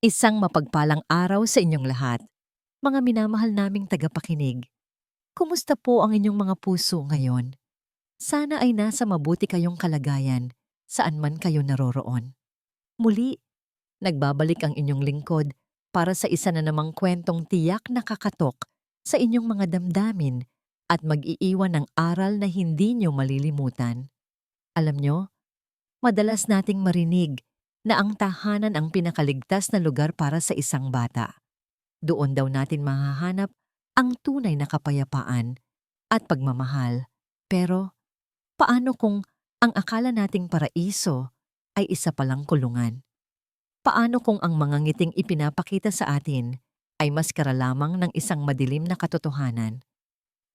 Isang mapagpalang araw sa inyong lahat, mga minamahal naming tagapakinig. Kumusta po ang inyong mga puso ngayon? Sana ay nasa mabuti kayong kalagayan saan man kayo naroroon. Muli, nagbabalik ang inyong lingkod para sa isa na namang kwentong tiyak na kakatok sa inyong mga damdamin at mag-iiwan ng aral na hindi nyo malilimutan. Alam nyo, madalas nating marinig na ang tahanan ang pinakaligtas na lugar para sa isang bata. Doon daw natin mahahanap ang tunay na kapayapaan at pagmamahal. Pero paano kung ang akala nating paraiso ay isa palang kulungan? Paano kung ang mga ngiting ipinapakita sa atin ay maskara lamang ng isang madilim na katotohanan?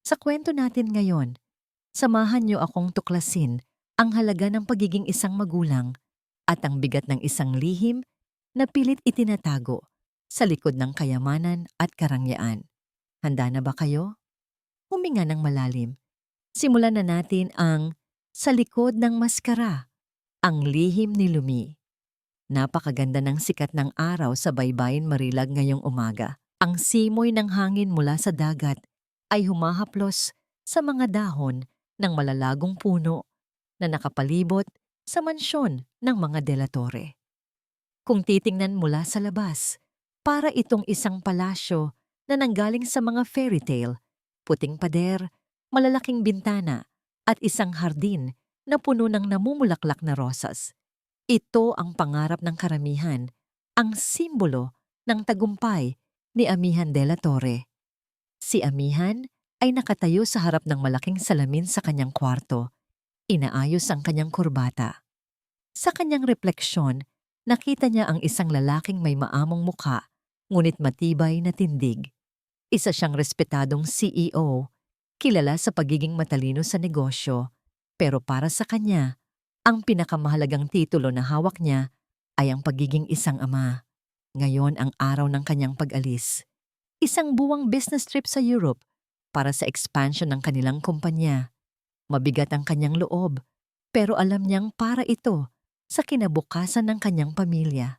Sa kwento natin ngayon, samahan niyo akong tuklasin ang halaga ng pagiging isang magulang at ang bigat ng isang lihim na pilit itinatago sa likod ng kayamanan at karangyaan. Handa na ba kayo? Huminga ng malalim. Simulan na natin ang Sa Likod ng Maskara, ang lihim ni Lumi. Napakaganda ng sikat ng araw sa baybayin Marilag ngayong umaga. Ang simoy ng hangin mula sa dagat ay humahaplos sa mga dahon ng malalagong puno na nakapalibot sa mansyon ng mga Delatore. Kung titingnan mula sa labas, para itong isang palasyo na nanggaling sa mga fairy tale, puting pader, malalaking bintana, at isang hardin na puno ng namumulaklak na rosas. Ito ang pangarap ng karamihan, ang simbolo ng tagumpay ni Amihan de la Torre. Si Amihan ay nakatayo sa harap ng malaking salamin sa kanyang kwarto. Inaayos ang kanyang kurbata. Sa kanyang refleksyon, nakita niya ang isang lalaking may maamong mukha, ngunit matibay na tindig. Isa siyang respetadong CEO, kilala sa pagiging matalino sa negosyo, pero para sa kanya, ang pinakamahalagang titulo na hawak niya ay ang pagiging isang ama. Ngayon ang araw ng kanyang pag-alis. Isang buwang business trip sa Europe para sa expansion ng kanilang kumpanya. Mabigat ang kanyang loob, pero alam niyang para ito sa kinabukasan ng kanyang pamilya.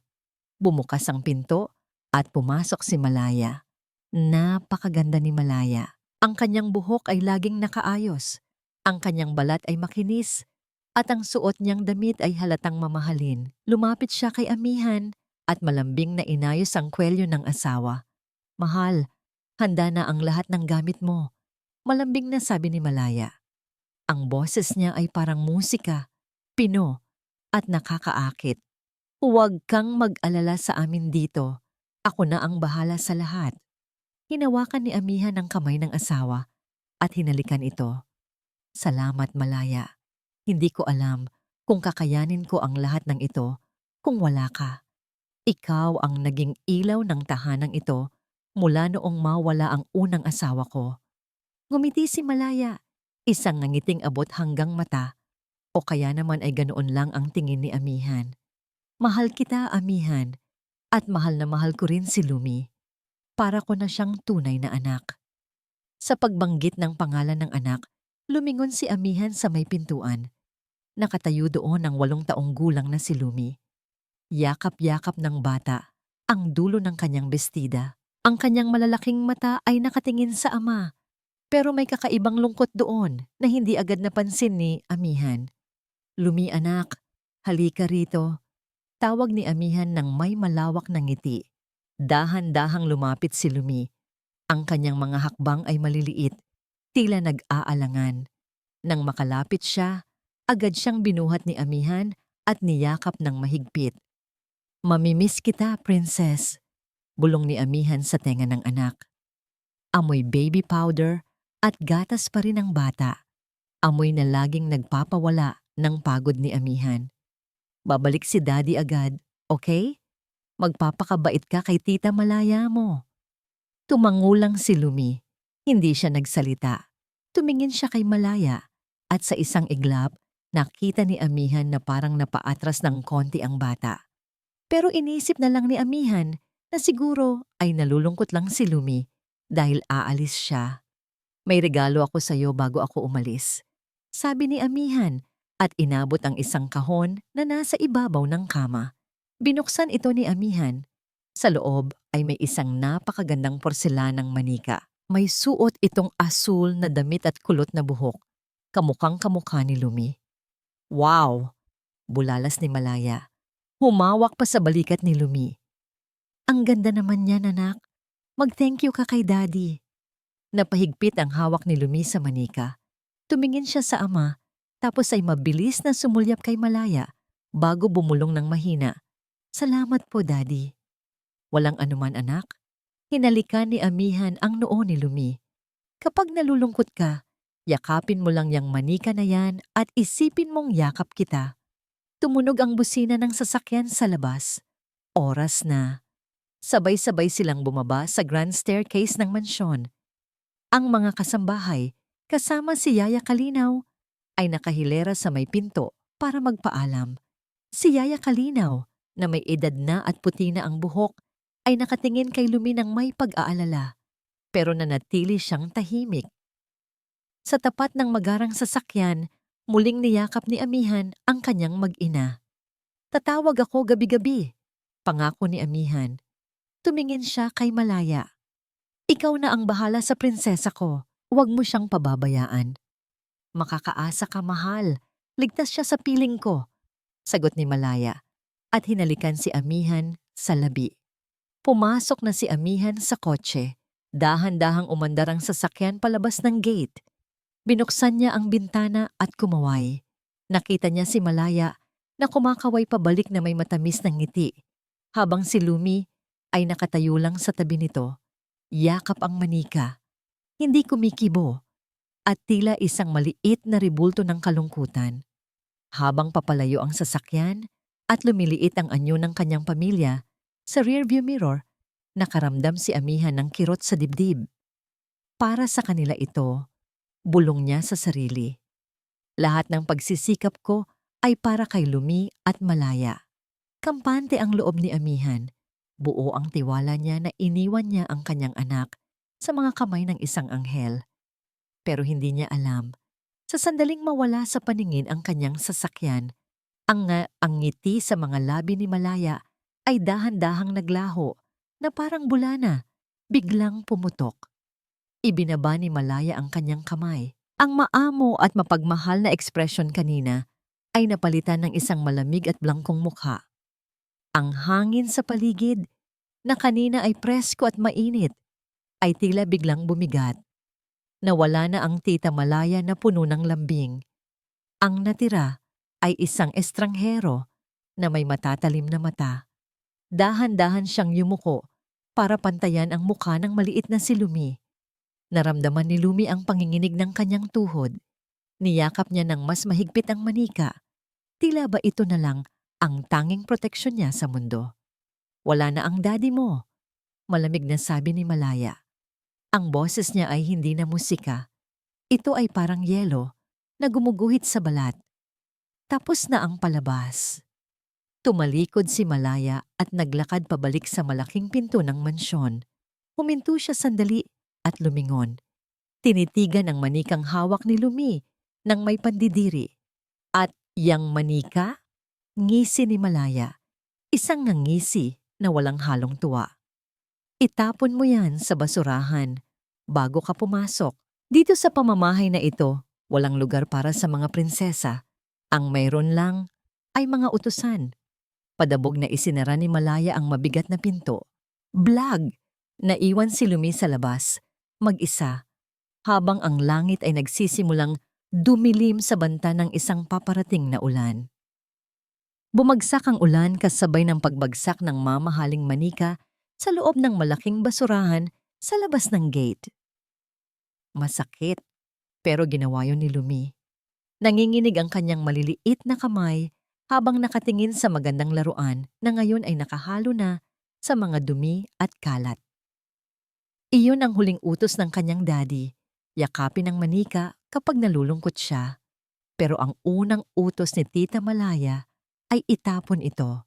Bumukas ang pinto at pumasok si Malaya. Napakaganda ni Malaya. Ang kanyang buhok ay laging nakaayos. Ang kanyang balat ay makinis. At ang suot niyang damit ay halatang mamahalin. Lumapit siya kay Amihan at malambing na inayos ang kwelyo ng asawa. "Mahal, handa na ang lahat ng gamit mo," malambing na sabi ni Malaya. Ang boses niya ay parang musika, pino, at nakakaakit. "Huwag kang mag-alala sa amin dito. Ako na ang bahala sa lahat." Hinawakan ni Amihan ang kamay ng asawa at hinalikan ito. "Salamat, Malaya. Hindi ko alam kung kakayanin ko ang lahat ng ito kung wala ka. Ikaw ang naging ilaw ng tahanang ito mula noong mawala ang unang asawa ko." Ngumiti si Malaya, isang nangiting abot hanggang mata, o kaya naman ay ganoon lang ang tingin ni Amihan. "Mahal kita, Amihan, at mahal na mahal ko rin si Lumi. Para ko na siyang tunay na anak." Sa pagbanggit ng pangalan ng anak, lumingon si Amihan sa may pintuan. Nakatayo doon ang 8 taong gulang na si Lumi. Yakap-yakap ng bata ang dulo ng kanyang bestida. Ang kanyang malalaking mata ay nakatingin sa ama, pero may kakaibang lungkot doon na hindi agad napansin ni Amihan. "Lumi, anak, halika rito." Tawag ni Amihan ng may malawak na ngiti. Dahan-dahang lumapit si Lumi. Ang kanyang mga hakbang ay maliliit, tila nag-aalangan. Nang makalapit siya, agad siyang binuhat ni Amihan at niyakap ng mahigpit. "Mamimiss kita, princess," bulong ni Amihan sa tenga ng anak. Amoy baby powder at gatas pa rin ang bata. Amoy na laging nagpapawala ng pagod ni Amihan. "Babalik si Daddy agad, okay? Magpapakabait ka kay Tita Malaya mo." Tumangulang si Lumi. Hindi siya nagsalita. Tumingin siya kay Malaya at sa isang iglap, nakita ni Amihan na parang napaatras ng konti ang bata. Pero inisip na lang ni Amihan na siguro ay nalulungkot lang si Lumi dahil aalis siya. "May regalo ako sa iyo bago ako umalis," sabi ni Amihan at inabot ang isang kahon na nasa ibabaw ng kama. Binuksan ito ni Amihan. Sa loob ay may isang napakagandang porselanang manika. May suot itong asul na damit at kulot na buhok. Kamukhang kamukha ni Lumi. Wow! Bulalas ni Malaya. Humawak pa sa balikat ni Lumi. Ang ganda naman niyan, anak. Mag-thank you ka kay Daddy. Napahigpit ang hawak ni Lumi sa manika. Tumingin siya sa ama, tapos ay mabilis na sumulyap kay Malaya bago bumulong ng mahina. Salamat po, Daddy. Walang anuman, anak. Hinalikan ni amihan ang noo ni Lumi. Kapag nalulungkot ka, yakapin mo lang yang manika na yan at isipin mong yakap kita. Tumunog ang busina ng sasakyan sa labas. Oras na. Sabay-sabay silang bumaba sa grand staircase ng mansyon. Ang mga kasambahay, kasama si Yaya Kalinaw, ay nakahilera sa may pinto para magpaalam. Si Yaya Kalinaw, na may edad na at puti na ang buhok, ay nakatingin kay Lumi ng may pag-aalala, pero nanatili siyang tahimik. Sa tapat ng magarang sasakyan, muling niyakap ni amihan ang kanyang mag-ina. Tatawag ako gabi-gabi, pangako ni amihan. Tumingin siya kay Malaya. Ikaw na ang bahala sa prinsesa ko, huwag mo siyang pababayaan. Makakaasa ka, mahal. Ligtas siya sa piling ko, sagot ni Malaya, at hinalikan si amihan sa labi. Pumasok na si amihan sa kotse. Dahan-dahang umandar ang sasakyan palabas ng gate. Binuksan niya ang bintana at kumaway. Nakita niya si Malaya na kumakaway pabalik na may matamis ng ngiti, habang si Lumi ay nakatayo lang sa tabi nito. Yakap ang manika. Hindi kumikibo at tila isang maliit na ribulto ng kalungkutan. Habang papalayo ang sasakyan at lumiliit ang anyo ng kanyang pamilya, sa rearview mirror, nakaramdam si amihan ng kirot sa dibdib. Para sa kanila ito, bulong niya sa sarili. Lahat ng pagsisikap ko ay para kay Lumi at Malaya. Kampante ang loob ni amihan. Buo ang tiwala niya na iniwan niya ang kanyang anak sa mga kamay ng isang anghel. Pero hindi niya alam, sa sandaling mawala sa paningin ang kanyang sasakyan, ang ngiti sa mga labi ni Malaya ay dahan-dahang naglaho na parang bulana, biglang pumutok. Ibinaba ni Malaya ang kanyang kamay. Ang maamo at mapagmahal na ekspresyon kanina ay napalitan ng isang malamig at blangkong mukha. Ang hangin sa paligid, na kanina ay presko at mainit, ay tila biglang bumigat. Nawala na ang tita Malaya na puno ng lambing. Ang natira ay isang estranghero na may matatalim na mata. Dahan-dahan siyang yumuko para pantayan ang mukha ng maliit na si Lumi. Naramdaman ni Lumi ang panginginig ng kanyang tuhod. Niyakap niya ng mas mahigpit ang manika. Tila ba ito na lang ang tanging proteksyon niya sa mundo. Wala na ang daddy mo, malamig na sabi ni Malaya. Ang boses niya ay hindi na musika. Ito ay parang yelo na gumuguhit sa balat. Tapos na ang palabas. Tumalikod si Malaya at naglakad pabalik sa malaking pinto ng mansyon. Huminto siya sandali at lumingon. Tinitigan ang manikang hawak ni Lumi nang may pandidiri. At yang manika? Ngisi ni Malaya. Isang ngangisi na walang halong tuwa. Itapon mo yan sa basurahan bago ka pumasok. Dito sa pamamahay na ito, walang lugar para sa mga prinsesa. Ang mayroon lang ay mga utusan. Padabog na isinara ni Malaya ang mabigat na pinto. Blag! Naiwan si Lumi sa labas, mag-isa, habang ang langit ay nagsisimulang dumilim sa banta ng isang paparating na ulan. Bumagsak ang ulan kasabay ng pagbagsak ng mamahaling manika sa loob ng malaking basurahan sa labas ng gate. Masakit, pero ginawa yun ni Lumi. Nanginginig ang kanyang maliliit na kamay habang nakatingin sa magandang laruan na ngayon ay nakahalo na sa mga dumi at kalat. Iyon ang huling utos ng kanyang daddy, yakapin ang manika kapag nalulungkot siya. Pero ang unang utos ni Tita Malaya ay itapon ito.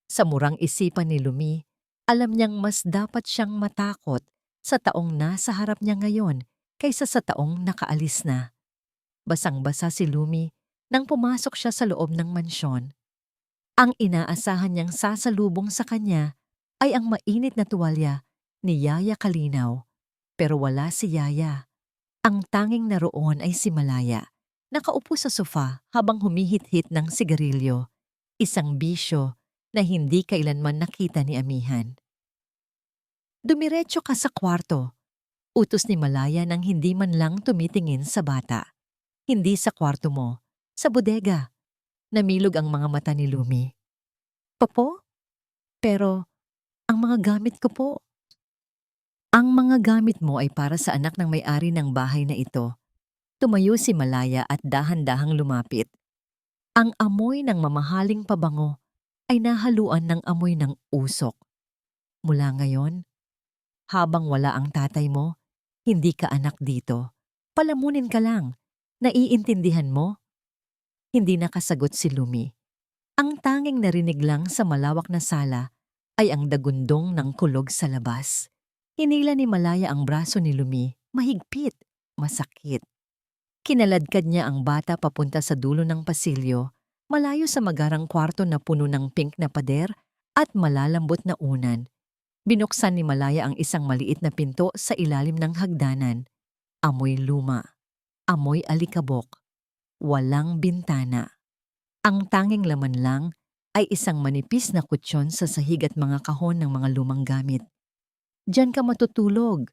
Sa murang isipan ni Lumi, alam niyang mas dapat siyang matakot sa taong nasa harap niya ngayon kaysa sa taong nakaalis na. Basang-basa si Lumi nang pumasok siya sa loob ng mansyon. Ang inaasahan niyang sasalubong sa kanya ay ang mainit na tuwalya ni Yaya Kalinaw. Pero wala si Yaya. Ang tanging naroon ay si Malaya. Nakaupo sa sofa habang humihit-hit ng sigarilyo. Isang bisyo na hindi kailanman nakita ni Amihan. Dumiretso ka sa kwarto. Utos ni Malaya nang hindi man lang tumitingin sa bata. Hindi sa kwarto mo, sa bodega. Namilog ang mga mata ni Lumi. Papo? Pero ang mga gamit ko po. Ang mga gamit mo ay para sa anak ng may-ari ng bahay na ito. Tumayo si Malaya at dahan-dahang lumapit. Ang amoy ng mamahaling pabango ay nahaluan ng amoy ng usok. Mula ngayon, habang wala ang tatay mo, hindi ka anak dito. Palamunin ka lang. Naiintindihan mo? Hindi nakasagot si Lumi. Ang tanging narinig lang sa malawak na sala ay ang dagundong ng kulog sa labas. Hinila ni Malaya ang braso ni Lumi, mahigpit, masakit. Kinaladkad niya ang bata papunta sa dulo ng pasilyo, malayo sa magarang kwarto na puno ng pink na pader at malalambot na unan. Binuksan ni Malaya ang isang maliit na pinto sa ilalim ng hagdanan. Amoy luma, amoy alikabok, walang bintana. Ang tanging laman lang ay isang manipis na kutsyon sa sahig at mga kahon ng mga lumang gamit. Diyan ka matutulog,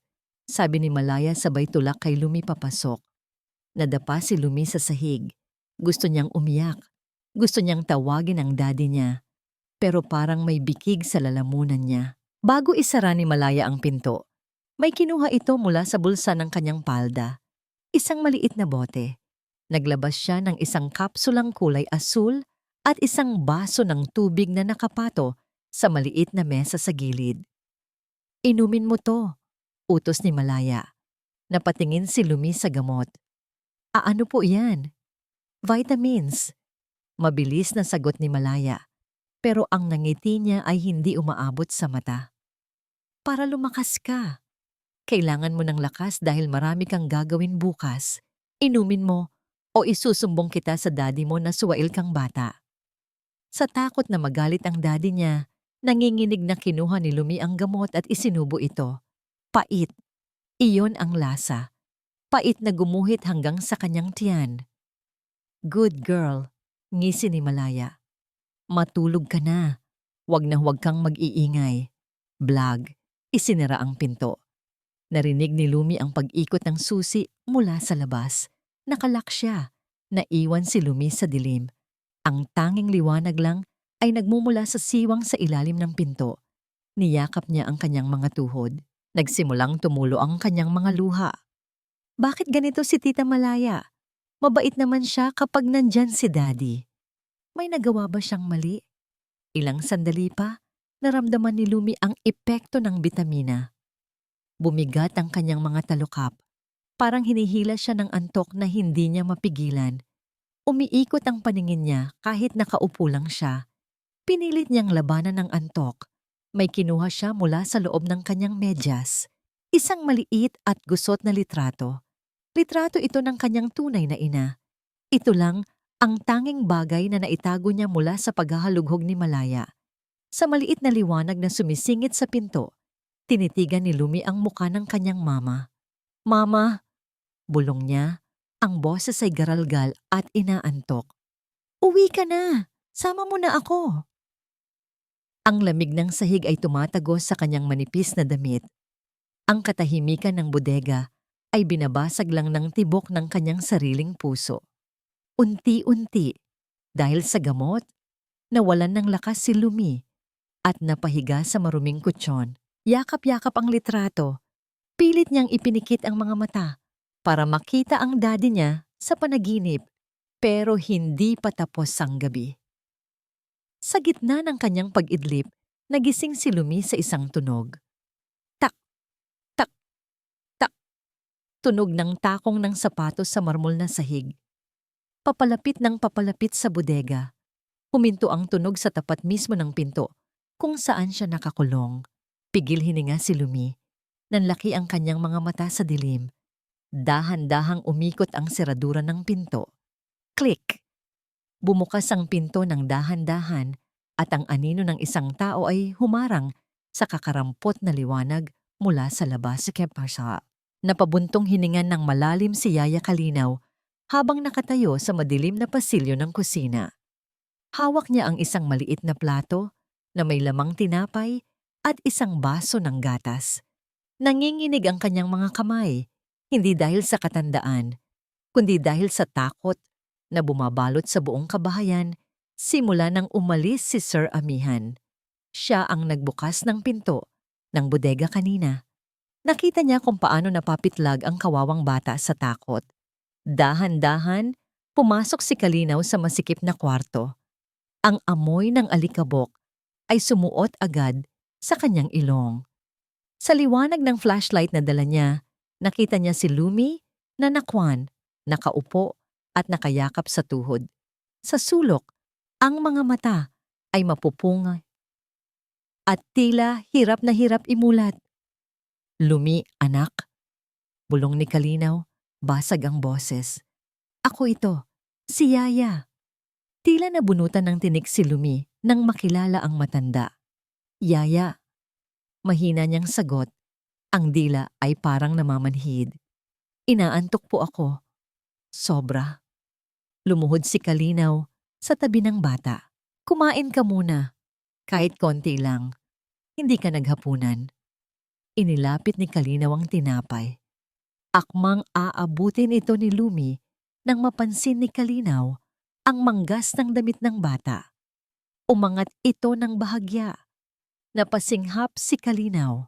sabi ni Malaya sabay tulak kay Lumi papasok. Nadapa si Lumi sa sahig. Gusto niyang umiyak. Gusto niyang tawagin ang daddy niya. Pero parang may bikig sa lalamunan niya. Bago isara ni Malaya ang pinto, may kinuha ito mula sa bulsa ng kanyang palda. Isang maliit na bote. Naglabas siya ng isang kapsulang kulay asul at isang baso ng tubig na nakapato sa maliit na mesa sa gilid. Inumin mo to, utos ni Malaya. Napatingin si Lumi sa gamot. Ano po yan? Vitamins. Mabilis na sagot ni Malaya. Pero ang nangiti niya ay hindi umaabot sa mata. Para lumakas ka. Kailangan mo ng lakas dahil marami kang gagawin bukas. Inumin mo o isusumbong kita sa daddy mo na suwail kang bata. Sa takot na magalit ang daddy niya, nanginginig na kinuha ni Lumi ang gamot at isinubo ito. Pait. Iyon ang lasa. Pait na gumuhit hanggang sa kanyang tiyan. Good girl, ngisi ni Malaya. Matulog ka na. Huwag na huwag kang mag-iingay. Blag, isinara ang pinto. Narinig ni Lumi ang pag-ikot ng susi mula sa labas. Nakalak siya. Naiwan si Lumi sa dilim. Ang tanging liwanag lang ay nagmumula sa siwang sa ilalim ng pinto. Niyakap niya ang kanyang mga tuhod. Nagsimulang tumulo ang kanyang mga luha. Bakit ganito si Tita Malaya? Mabait naman siya kapag nandyan si Daddy. May nagawa ba siyang mali? Ilang sandali pa, naramdaman ni Lumi ang epekto ng bitamina. Bumigat ang kanyang mga talukap. Parang hinihila siya ng antok na hindi niya mapigilan. Umiikot ang paningin niya kahit nakaupo lang siya. Pinilit niyang labanan ng antok. May kinuha siya mula sa loob ng kanyang medyas. Isang maliit at gusot na litrato. Litrato ito ng kanyang tunay na ina. Ito lang ang tanging bagay na naitago niya mula sa paghahalughog ni Malaya. Sa maliit na liwanag na sumisingit sa pinto, tinitigan ni Lumi ang muka ng kanyang mama. Mama! Bulong niya, ang boses ay garalgal at inaantok. Uwi ka na! Sama mo na ako! Ang lamig ng sahig ay tumatagos sa kanyang manipis na damit. Ang katahimikan ng bodega ay binabasag lang ng tibok ng kanyang sariling puso. Unti-unti, dahil sa gamot, nawalan ng lakas si Lumi at napahiga sa maruming kutsyon. Yakap-yakap ang litrato. Pilit niyang ipinikit ang mga mata para makita ang daddy niya sa panaginip, pero hindi pa tapos ang gabi. Sa gitna ng kanyang pag-idlip, nagising si Lumi sa isang tunog. Tak, tak, tak. Tunog ng takong ng sapatos sa marmol na sahig. Papalapit ng papalapit sa bodega. Huminto ang tunog sa tapat mismo ng pinto, kung saan siya nakakulong. Pigil hininga si Lumi. Nanlaki ang kanyang mga mata sa dilim. Dahan-dahang umikot ang seradura ng pinto. Click! Bumukas ang pinto ng dahan-dahan at ang anino ng isang tao ay humarang sa kakarampot na liwanag mula sa labas sa Kempasa. Napabuntong hiningan ng malalim si Yaya Kalinaw habang nakatayo sa madilim na pasilyo ng kusina. Hawak niya ang isang maliit na plato na may lamang tinapay at isang baso ng gatas. Nanginginig ang kanyang mga kamay, hindi dahil sa katandaan, kundi dahil sa takot na bumabalot sa buong kabahayan simula nang umalis si Sir Amihan. Siya ang nagbukas ng pinto ng bodega kanina. Nakita niya kung paano napapitlag ang kawawang bata sa takot. Dahan-dahan, pumasok si Kalinaw sa masikip na kwarto. Ang amoy ng alikabok ay sumuot agad sa kanyang ilong. Sa liwanag ng flashlight na dala niya, nakita niya si Lumi na nakwan, nakaupo at nakayakap sa tuhod. Sa sulok, ang mga mata ay mapupungay at tila hirap na hirap imulat. Lumi, anak. Bulong ni Kalinaw, basag ang boses. Ako ito, si Yaya. Tila nabunutan ng tinik si Lumi nang makilala ang matanda. Yaya. Mahina niyang sagot, ang dila ay parang namamanhid. Inaantok po ako. Sobra. Lumuhod si Kalinaw sa tabi ng bata. Kumain ka muna. Kahit konti lang. Hindi ka naghapunan. Inilapit ni Kalinaw ang tinapay. Akmang aabutin ito ni Lumi nang mapansin ni Kalinaw ang manggas ng damit ng bata. Umangat ito ng bahagya. Napasinghap si Kalinaw.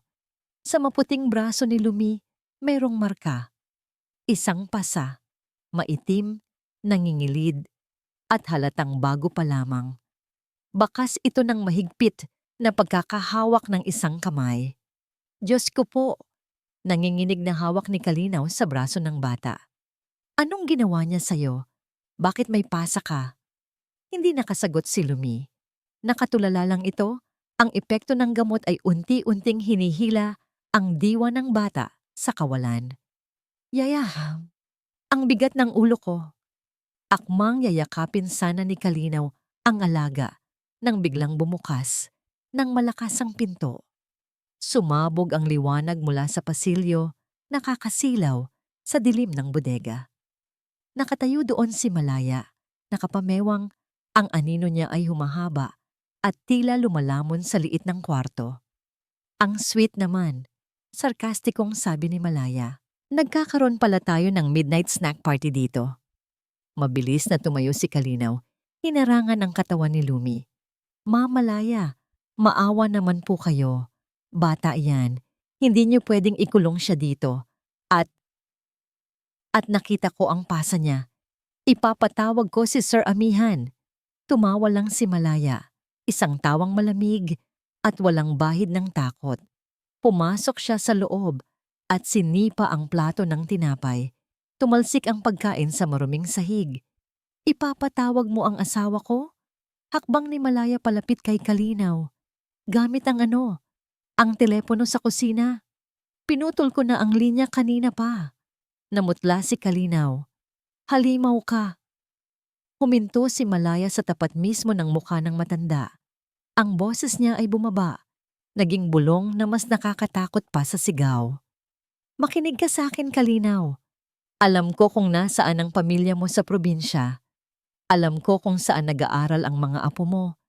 Sa maputing braso ni Lumi, mayroong marka. Isang pasa, maitim, nangingilid, at halatang bago pa lamang. Bakas ito ng mahigpit na pagkakahawak ng isang kamay. Diyos ko po, nanginginig na hawak ni Kalinaw sa braso ng bata. Anong ginawa niya sa'yo? Bakit may pasa ka? Hindi nakasagot si Lumi. Nakatulala lang ito, ang epekto ng gamot ay unti-unting hinihila ang diwa ng bata sa kawalan. Yaya, ang bigat ng ulo ko. Akmang yayakapin sana ni Kalinaw ang alaga nang biglang bumukas ng malakas ang pinto. Sumabog ang liwanag mula sa pasilyo, nakakasilaw sa dilim ng bodega. Nakatayo doon si Malaya, nakapamewang, ang anino niya ay humahaba at tila lumalamon sa liit ng kwarto. Ang sweet naman, sarkastikong sabi ni Malaya. Nagkakaroon pala tayo ng midnight snack party dito. Mabilis na tumayo si Kalinaw, hinarangan ang katawan ni Lumi. Malaya, maawa naman po kayo. Bata yan, hindi niyo pwedeng ikulong siya dito. At nakita ko ang pasa niya. Ipapatawag ko si Sir Amihan. Tumawa lang si Malaya, isang tawang malamig at walang bahid ng takot. Pumasok siya sa loob at sinipa ang plato ng tinapay. Tumalsik ang pagkain sa maruming sahig. Ipapatawag mo ang asawa ko? Hakbang ni Malaya palapit kay Kalinaw. Gamit ang telepono sa kusina. Pinutol ko na ang linya kanina pa. Namutla si Kalinaw. Halimaw ka. Huminto si Malaya sa tapat mismo ng mukha ng matanda. Ang boses niya ay bumaba. Naging bulong na mas nakakatakot pa sa sigaw. Makinig ka sa akin, Kalinaw. Alam ko kung nasaan ang pamilya mo sa probinsya. Alam ko kung saan nag-aaral ang mga apo mo.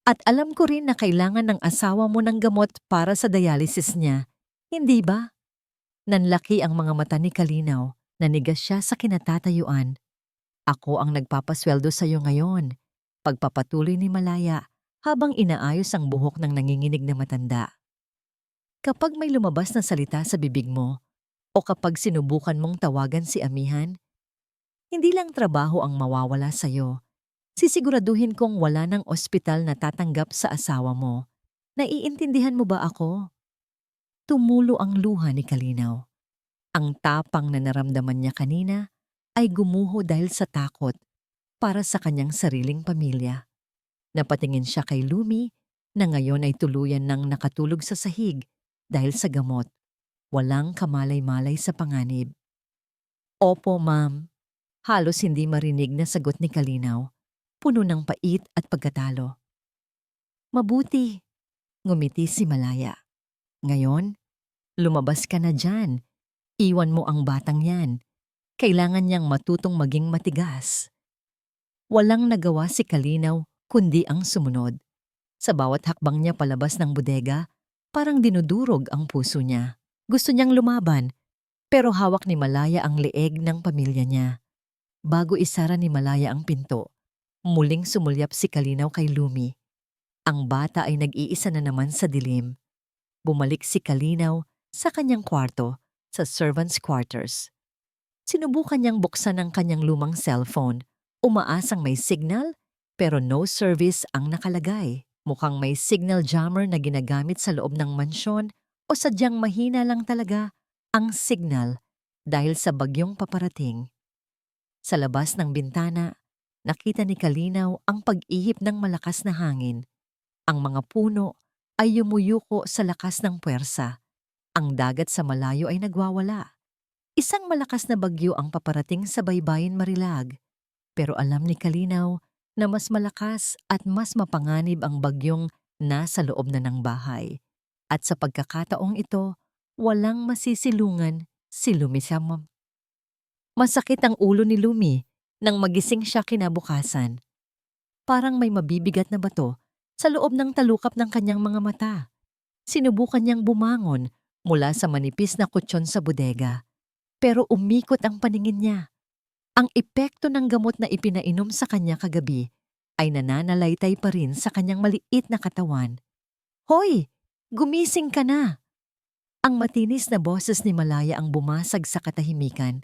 At alam ko rin na kailangan ng asawa mo ng gamot para sa dialysis niya. Hindi ba? Nanlaki ang mga mata ni Kalinaw. Nanigas siya sa kinatatayuan. Ako ang nagpapasweldo sa iyo ngayon. Pagpapatuloy ni Malaya habang inaayos ang buhok ng nanginginig na matanda. Kapag may lumabas na salita sa bibig mo, o kapag sinubukan mong tawagan si Amihan, hindi lang trabaho ang mawawala sa'yo. Sisiguraduhin kong wala ng ospital na tatanggap sa asawa mo. Naiintindihan mo ba ako? Tumulo ang luha ni Kalinaw. Ang tapang na naramdaman niya kanina ay gumuho dahil sa takot para sa kanyang sariling pamilya. Napatingin siya kay Lumi na ngayon ay tuluyan ng nakatulog sa sahig dahil sa gamot. Walang kamalay-malay sa panganib. Opo, ma'am. Halos hindi marinig na sagot ni Kalinaw, puno ng pait at pagkatalo. Mabuti. Ngumiti si Malaya. Ngayon, lumabas ka na dyan. Iwan mo ang batang yan. Kailangan niyang matutong maging matigas. Walang nagawa si Kalinaw kundi ang sumunod. Sa bawat hakbang niya palabas ng bodega, parang dinudurog ang puso niya. Gusto niyang lumaban, pero hawak ni Malaya ang leeg ng pamilya niya. Bago isara ni Malaya ang pinto, muling sumulyap si Kalinaw kay Lumi. Ang bata ay nag-iisa na naman sa dilim. Bumalik si Kalinaw sa kanyang kwarto sa servants' quarters. Sinubukan niyang buksan ang kanyang lumang cellphone. Umaasang may signal, pero no service ang nakalagay. Mukhang may signal jammer na ginagamit sa loob ng mansyon o sadyang mahina lang talaga ang signal dahil sa bagyong paparating. Sa labas ng bintana, nakita ni Kalinaw ang pag-ihip ng malakas na hangin. Ang mga puno ay yumuyuko sa lakas ng puwersa. Ang dagat sa malayo ay nagwawala. Isang malakas na bagyo ang paparating sa baybayin Marilag. Pero alam ni Kalinaw na mas malakas at mas mapanganib ang bagyong nasa loob na ng bahay. At sa pagkakataong ito, walang masisilungan si Lumi. Masakit ang ulo ni Lumi nang magising siya kinabukasan. Parang may mabibigat na bato sa loob ng talukap ng kanyang mga mata. Sinubukan niyang bumangon mula sa manipis na kutsyon sa bodega. Pero umikot ang paningin niya. Ang epekto ng gamot na ipinainom sa kanya kagabi ay nananalaytay pa rin sa kanyang maliit na katawan. Hoy! Gumising ka na! Ang matinis na boses ni Malaya ang bumasag sa katahimikan.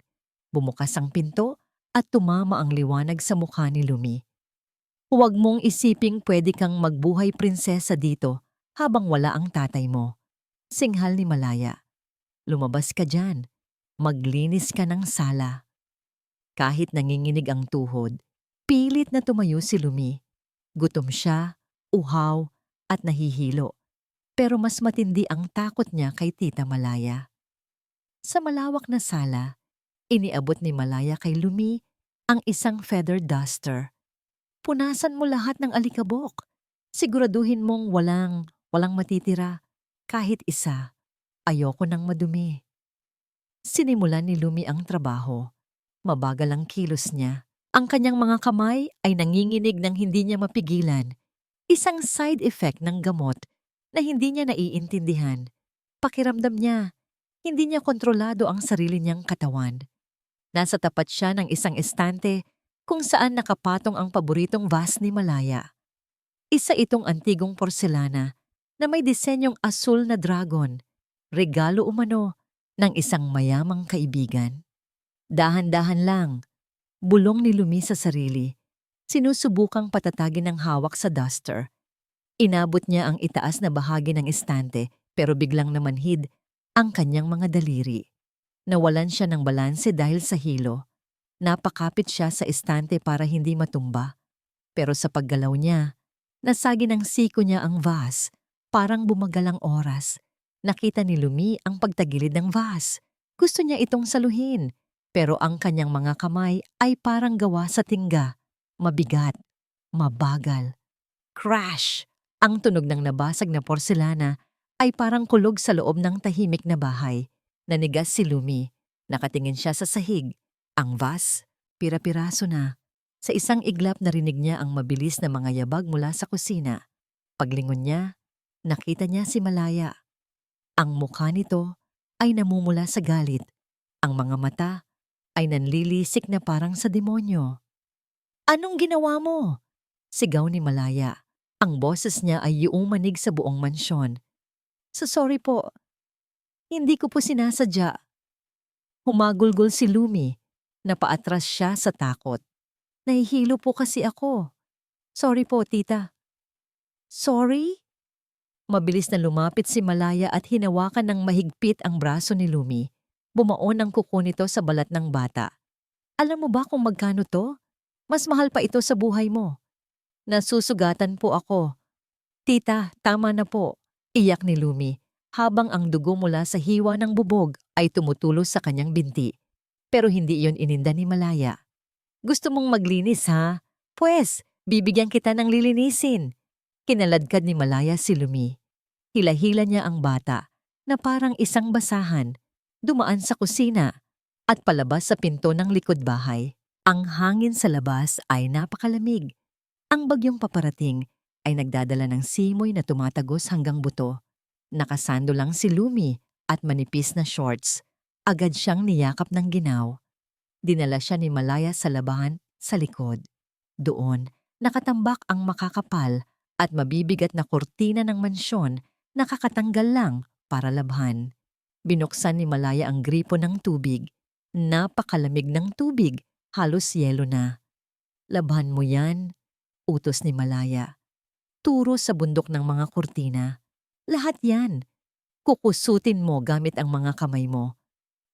Bumukas ang pinto at tumama ang liwanag sa mukha ni Lumi. Huwag mong isiping pwede kang magbuhay prinsesa dito habang wala ang tatay mo. Singhal ni Malaya. Lumabas ka dyan. Maglinis ka ng sala. Kahit nanginginig ang tuhod, pilit na tumayo si Lumi. Gutom siya, uhaw, at nahihilo. Pero mas matindi ang takot niya kay Tita Malaya. Sa malawak na sala, iniabot ni Malaya kay Lumi ang isang feather duster. Punasan mo lahat ng alikabok. Siguraduhin mong walang matitira. Kahit isa, ayoko nang madumi. Sinimulan ni Lumi ang trabaho. Mabagal ang kilos niya. Ang kanyang mga kamay ay nanginginig ng hindi niya mapigilan. Isang side effect ng gamot na hindi niya naiintindihan. Pakiramdam niya, hindi niya kontrolado ang sarili niyang katawan. Nasa tapat siya ng isang estante kung saan nakapatong ang paboritong vase ni Malaya. Isa itong antigong porselana na may disenyong asul na dragon, regalo umano ng isang mayamang kaibigan. Dahan-dahan lang, bulong ni Lumi sa sarili. Sinusubukang patatagin ng hawak sa duster. Inabot niya ang itaas na bahagi ng estante pero biglang namanhid ang kanyang mga daliri. Nawalan siya ng balanse dahil sa hilo. Napakapit siya sa estante para hindi matumba. Pero sa paggalaw niya, nasagi ng siko niya ang vase. Parang bumagal ang oras. Nakita ni Lumi ang pagtagilid ng vase. Gusto niya itong saluhin. Pero ang kanyang mga kamay ay parang gawa sa tingga. Mabigat, mabagal. Crash! Ang tunog ng nabasag na porselana ay parang kulog sa loob ng tahimik na bahay. Nanigas si Lumi. Nakatingin siya sa sahig. Ang vase, pira-piraso na. Sa isang iglap narinig niya ang mabilis na mga yabag mula sa kusina. Paglingon niya, nakita niya si Malaya. Ang mukha nito ay namumula sa galit. Ang mga mata ay nanlilisik na parang sa demonyo. Anong ginawa mo? Sigaw ni Malaya. Ang boses niya ay yumanig sa buong mansyon. Sorry po. Hindi ko po sinasadya. Humagulgol si Lumi. Napaatras siya sa takot. Nahihilo po kasi ako. Sorry po, tita. Sorry? Mabilis na lumapit si Malaya at hinawakan ng mahigpit ang braso ni Lumi. Bumaon ang kuko nito sa balat ng bata. Alam mo ba kung magkano to? Mas mahal pa ito sa buhay mo. Nasusugatan po ako. Tita, tama na po. Iyak ni Lumi habang ang dugo mula sa hiwa ng bubog ay tumutulos sa kanyang binti. Pero hindi iyon ininda ni Malaya. Gusto mong maglinis ha? Pwes, bibigyan kita ng lilinisin. Kinaladkad ni Malaya si Lumi. Hila-hila niya ang bata na parang isang basahan, dumaan sa kusina at palabas sa pinto ng likod bahay. Ang hangin sa labas ay napakalamig. Ang bagyong paparating ay nagdadala ng simoy na tumatagos hanggang buto. Nakasando lang si Lumi at manipis na shorts. Agad siyang niyakap ng ginaw. Dinala siya ni Malaya sa labahan sa likod. Doon, nakatambak ang makakapal at mabibigat na kurtina ng mansyon na kakatanggal lang para labhan. Binuksan ni Malaya ang gripo ng tubig. Napakalamig ng tubig, halos yelo na. Labhan mo yan, utos ni Malaya. Turo sa bundok ng mga kurtina. Lahat yan. Kukusutin mo gamit ang mga kamay mo.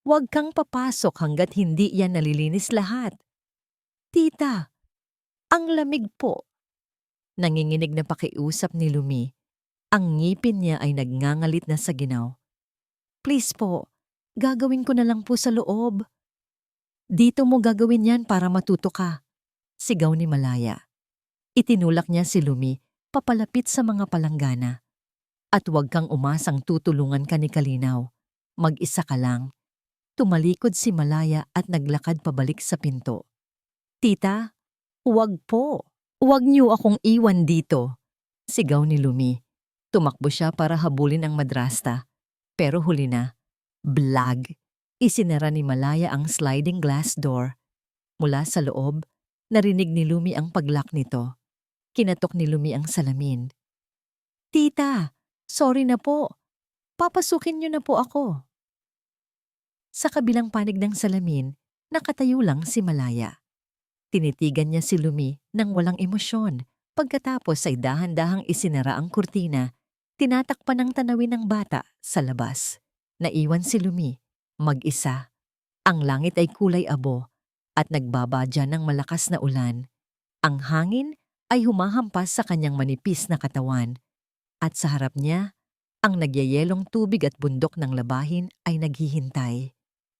Huwag kang papasok hanggat hindi yan nalilinis lahat. Tita, ang lamig po. Nanginginig na pakiusap ni Lumi. Ang ngipin niya ay nagngangalit na sa ginaw. Please po, gagawin ko na lang po sa loob. Dito mo gagawin yan para matuto ka. Sigaw ni Malaya. Itinulak niya si Lumi papalapit sa mga palanggana. At huwag kang umasang tutulungan ka ni Kalinaw. Mag-isa ka lang. Tumalikod si Malaya at naglakad pabalik sa pinto. Tita, huwag po. Huwag niyo akong iwan dito. Sigaw ni Lumi. Tumakbo siya para habulin ang madrasta. Pero huli na. Blag! Isinara ni Malaya ang sliding glass door. Mula sa loob, narinig ni Lumi ang paglock nito. Kinatok ni Lumi ang salamin. Tita, sorry na po. Papasukin niyo na po ako. Sa kabilang panig ng salamin, nakatayo lang si Malaya. Tinitigan niya si Lumi nang walang emosyon. Pagkatapos ay dahan-dahang isinara ang kurtina, tinatakpan ng tanawin ng bata sa labas. Naiwan si Lumi, mag-isa. Ang langit ay kulay abo at nagbabadya ng malakas na ulan. Ang hangin ay humahampas sa kanyang manipis na katawan. At sa harap niya, ang nagyayelong tubig at bundok ng labahin ay naghihintay.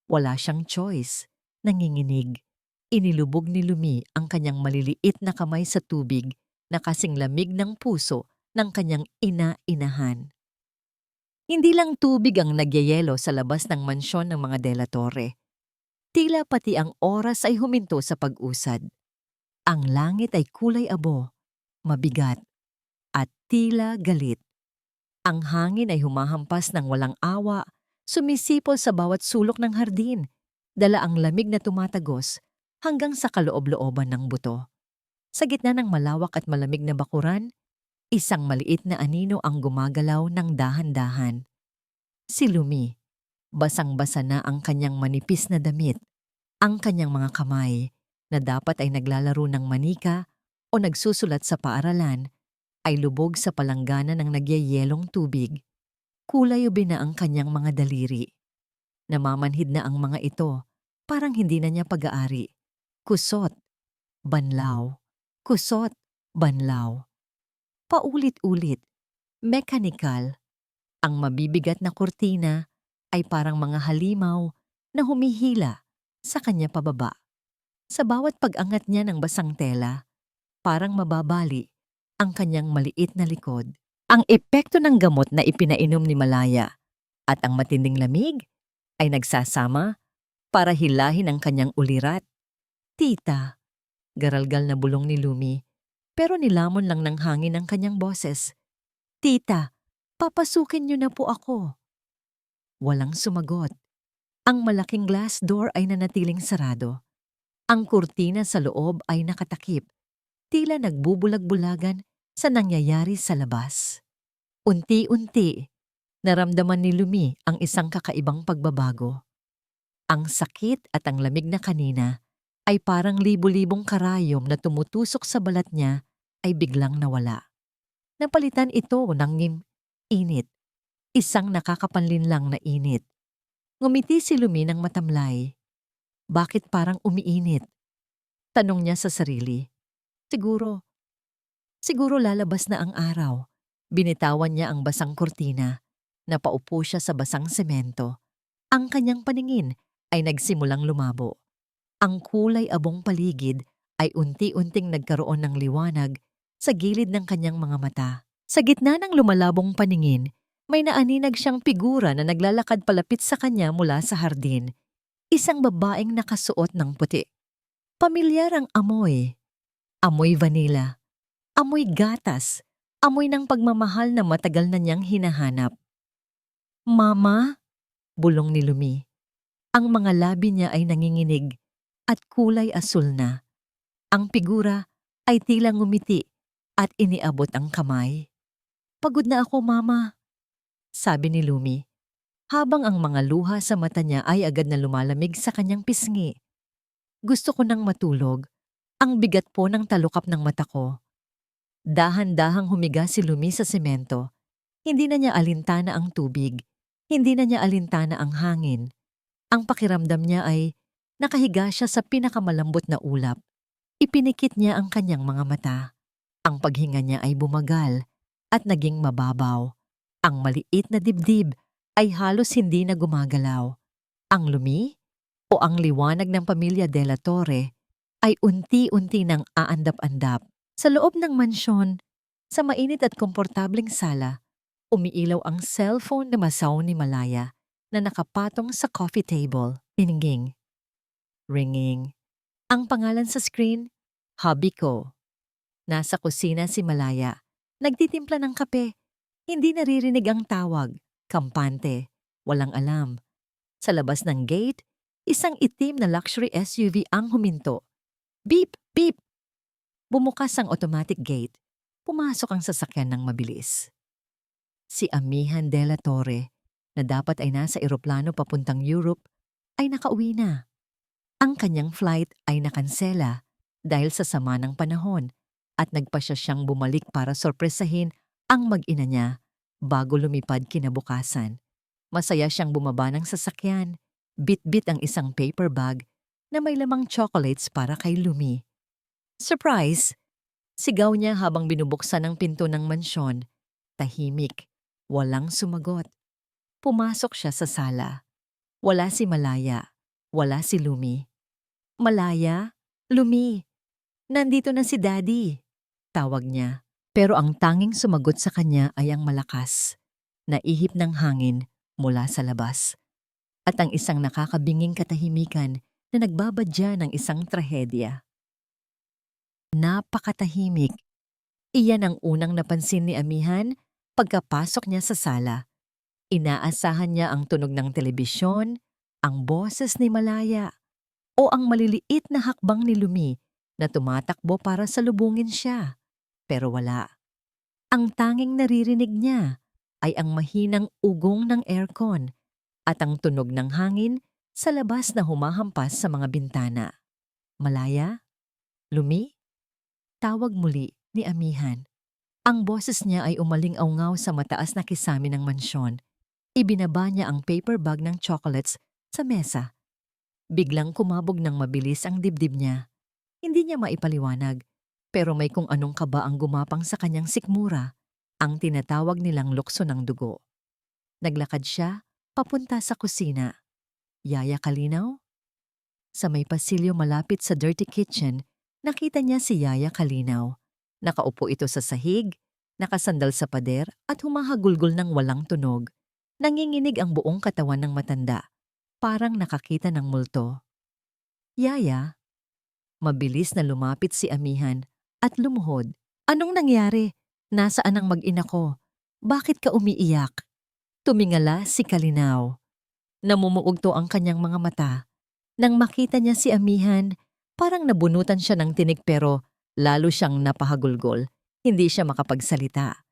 Wala siyang choice. Nanginginig. Inilubog ni Lumi ang kanyang maliliit na kamay sa tubig na kasing lamig ng puso ng kanyang ina-inahan. Hindi lang tubig ang nagyayelo sa labas ng mansyon ng mga De La Torre. Tila pati ang oras ay huminto sa pag-usad. Ang langit ay kulay abo, mabigat, at tila galit. Ang hangin ay humahampas ng walang awa, sumisipol sa bawat sulok ng hardin, dala ang lamig na tumatagos hanggang sa kaloob-looban ng buto. Sa gitna ng malawak at malamig na bakuran, isang maliit na anino ang gumagalaw ng dahan-dahan. Si Lumi, basang-basa na ang kanyang manipis na damit, ang kanyang mga kamay na dapat ay naglalaro ng manika o nagsusulat sa paaralan, ay lubog sa palanggana ng nagyayelong tubig. Kulay ube na ang kanyang mga daliri. Namamanhid na ang mga ito, parang hindi na niya pag-aari. Kusot, banlaw, kusot, banlaw. Paulit-ulit, mekanikal. Ang mabibigat na kurtina ay parang mga halimaw na humihila sa kanya pababa. Sa bawat pag-angat niya ng basang tela, parang mababali ang kanyang maliit na likod. Ang epekto ng gamot na ipinainom ni Malaya at ang matinding lamig ay nagsasama para hilahin ang kanyang ulirat. Tita, garalgal na bulong ni Lumi, pero nilamon lang ng hangin ang kanyang boses. Tita, papasukin niyo na po ako. Walang sumagot. Ang malaking glass door ay nanatiling sarado. Ang kurtina sa loob ay nakatakip, tila nagbubulag-bulagan sa nangyayari sa labas. Unti-unti, naramdaman ni Lumi ang isang kakaibang pagbabago. Ang sakit at ang lamig na kanina ay parang libu-libong karayom na tumutusok sa balat niya ay biglang nawala. Napalitan ito ng init, isang nakakapanlinlang na init. Ngumiti si Lumi ng matamlay. Bakit parang umiinit? Tanong niya sa sarili. Siguro lalabas na ang araw. Binitawan niya ang basang kurtina. Napaupo siya sa basang semento. Ang kanyang paningin ay nagsimulang lumabo. Ang kulay abong paligid ay unti-unting nagkaroon ng liwanag sa gilid ng kanyang mga mata. Sa gitna ng lumalabong paningin, May naaninag siyang figura na naglalakad palapit sa kanya mula sa hardin. Isang babaeng nakasuot ng puti. Pamilyar ang amoy. Amoy vanilla. Amoy gatas. Amoy ng pagmamahal na matagal na niyang hinahanap. Mama? Bulong ni Lumi. Ang mga labi niya ay nanginginig at kulay asul na. Ang figura ay tila ngumiti at iniabot ang kamay. Pagod na ako, Mama, sabi ni Lumi, habang ang mga luha sa mata niya ay agad na lumalamig sa kanyang pisngi. Gusto ko nang matulog. Ang bigat po ng talukap ng mata ko. Dahan-dahang humiga si Lumi sa semento. Hindi na niya alintana ang tubig. Hindi na niya alintana ang hangin. Ang pakiramdam niya ay nakahiga siya sa pinakamalambot na ulap. Ipinikit niya ang kanyang mga mata. Ang paghinga niya ay bumagal at naging mababaw. Ang maliit na dibdib ay halos hindi na gumagalaw. Ang Lumi o ang liwanag ng pamilya De La Torre ay unti-unti nang aandap-andap. Sa loob ng mansyon, sa mainit at komportableng sala, umiilaw ang cellphone na masaw ni Malaya na nakapatong sa coffee table. Ringing. Ringing. Ang pangalan sa screen, hubby ko. Nasa kusina si Malaya. Nagtitimpla ng kape. Hindi naririnig ang tawag. Kampante. Walang alam. Sa labas ng gate, isang itim na luxury SUV ang huminto. Beep! Beep! Bumukas ang automatic gate. Pumasok ang sasakyan ng mabilis. Si Amihan De La Torre, na dapat ay nasa eroplano papuntang Europe, ay nakauwi na. Ang kanyang flight ay nakansela dahil sa sama ng panahon at nagpasya siyang bumalik para sorpresahin ang mag-ina niya bago lumipad kinabukasan. Masaya siyang bumaba ng sasakyan, bit-bit ang isang paper bag na may lamang chocolates para kay Lumi. Surprise! Sigaw niya habang binubuksan ang pinto ng mansyon. Tahimik, walang sumagot. Pumasok siya sa sala. Wala si Malaya, wala si Lumi. Malaya? Lumi? Nandito na si Daddy, tawag niya. Pero ang tanging sumagot sa kanya ay ang malakas, na ihip ng hangin mula sa labas. At ang isang nakakabinging katahimikan na nagbabadya ng isang trahedya. Napakatahimik. Iyan ang unang napansin ni Amihan pagkapasok niya sa sala. Inaasahan niya ang tunog ng telebisyon, ang boses ni Malaya, o ang maliliit na hakbang ni Lumi na tumatakbo para salubungin siya. Pero wala. Ang tanging naririnig niya ay ang mahinang ugong ng aircon at ang tunog ng hangin sa labas na humahampas sa mga bintana. Malaya? Lumi? Tawag muli ni Amihan. Ang boses niya ay umaling-awngaw sa mataas na kisami ng mansyon. Ibinaba niya ang paper bag ng chocolates sa mesa. Biglang kumabog ng mabilis ang dibdib niya. Hindi niya maipaliwanag, pero may kung anong kaba ang gumapang sa kanyang sikmura, ang tinatawag nilang lukso ng dugo. Naglakad siya papunta sa kusina. Yaya Kalinaw? Sa may pasilyo malapit sa dirty kitchen, nakita niya si Yaya Kalinaw. Nakaupo ito sa sahig, nakasandal sa pader at humahagulgol ng walang tunog. Nanginginig ang buong katawan ng matanda, parang nakakita ng multo. Yaya? Mabilis na lumapit si Amihan at lumuhod. Anong nangyari? Nasaan ang mag-ina ko? Bakit ka umiiyak? Tumingala si Kalinaw. Namumuugto ang kanyang mga mata. Nang makita niya si Amihan, parang nabunutan siya ng tinik pero lalo siyang napahagulgol. Hindi siya makapagsalita.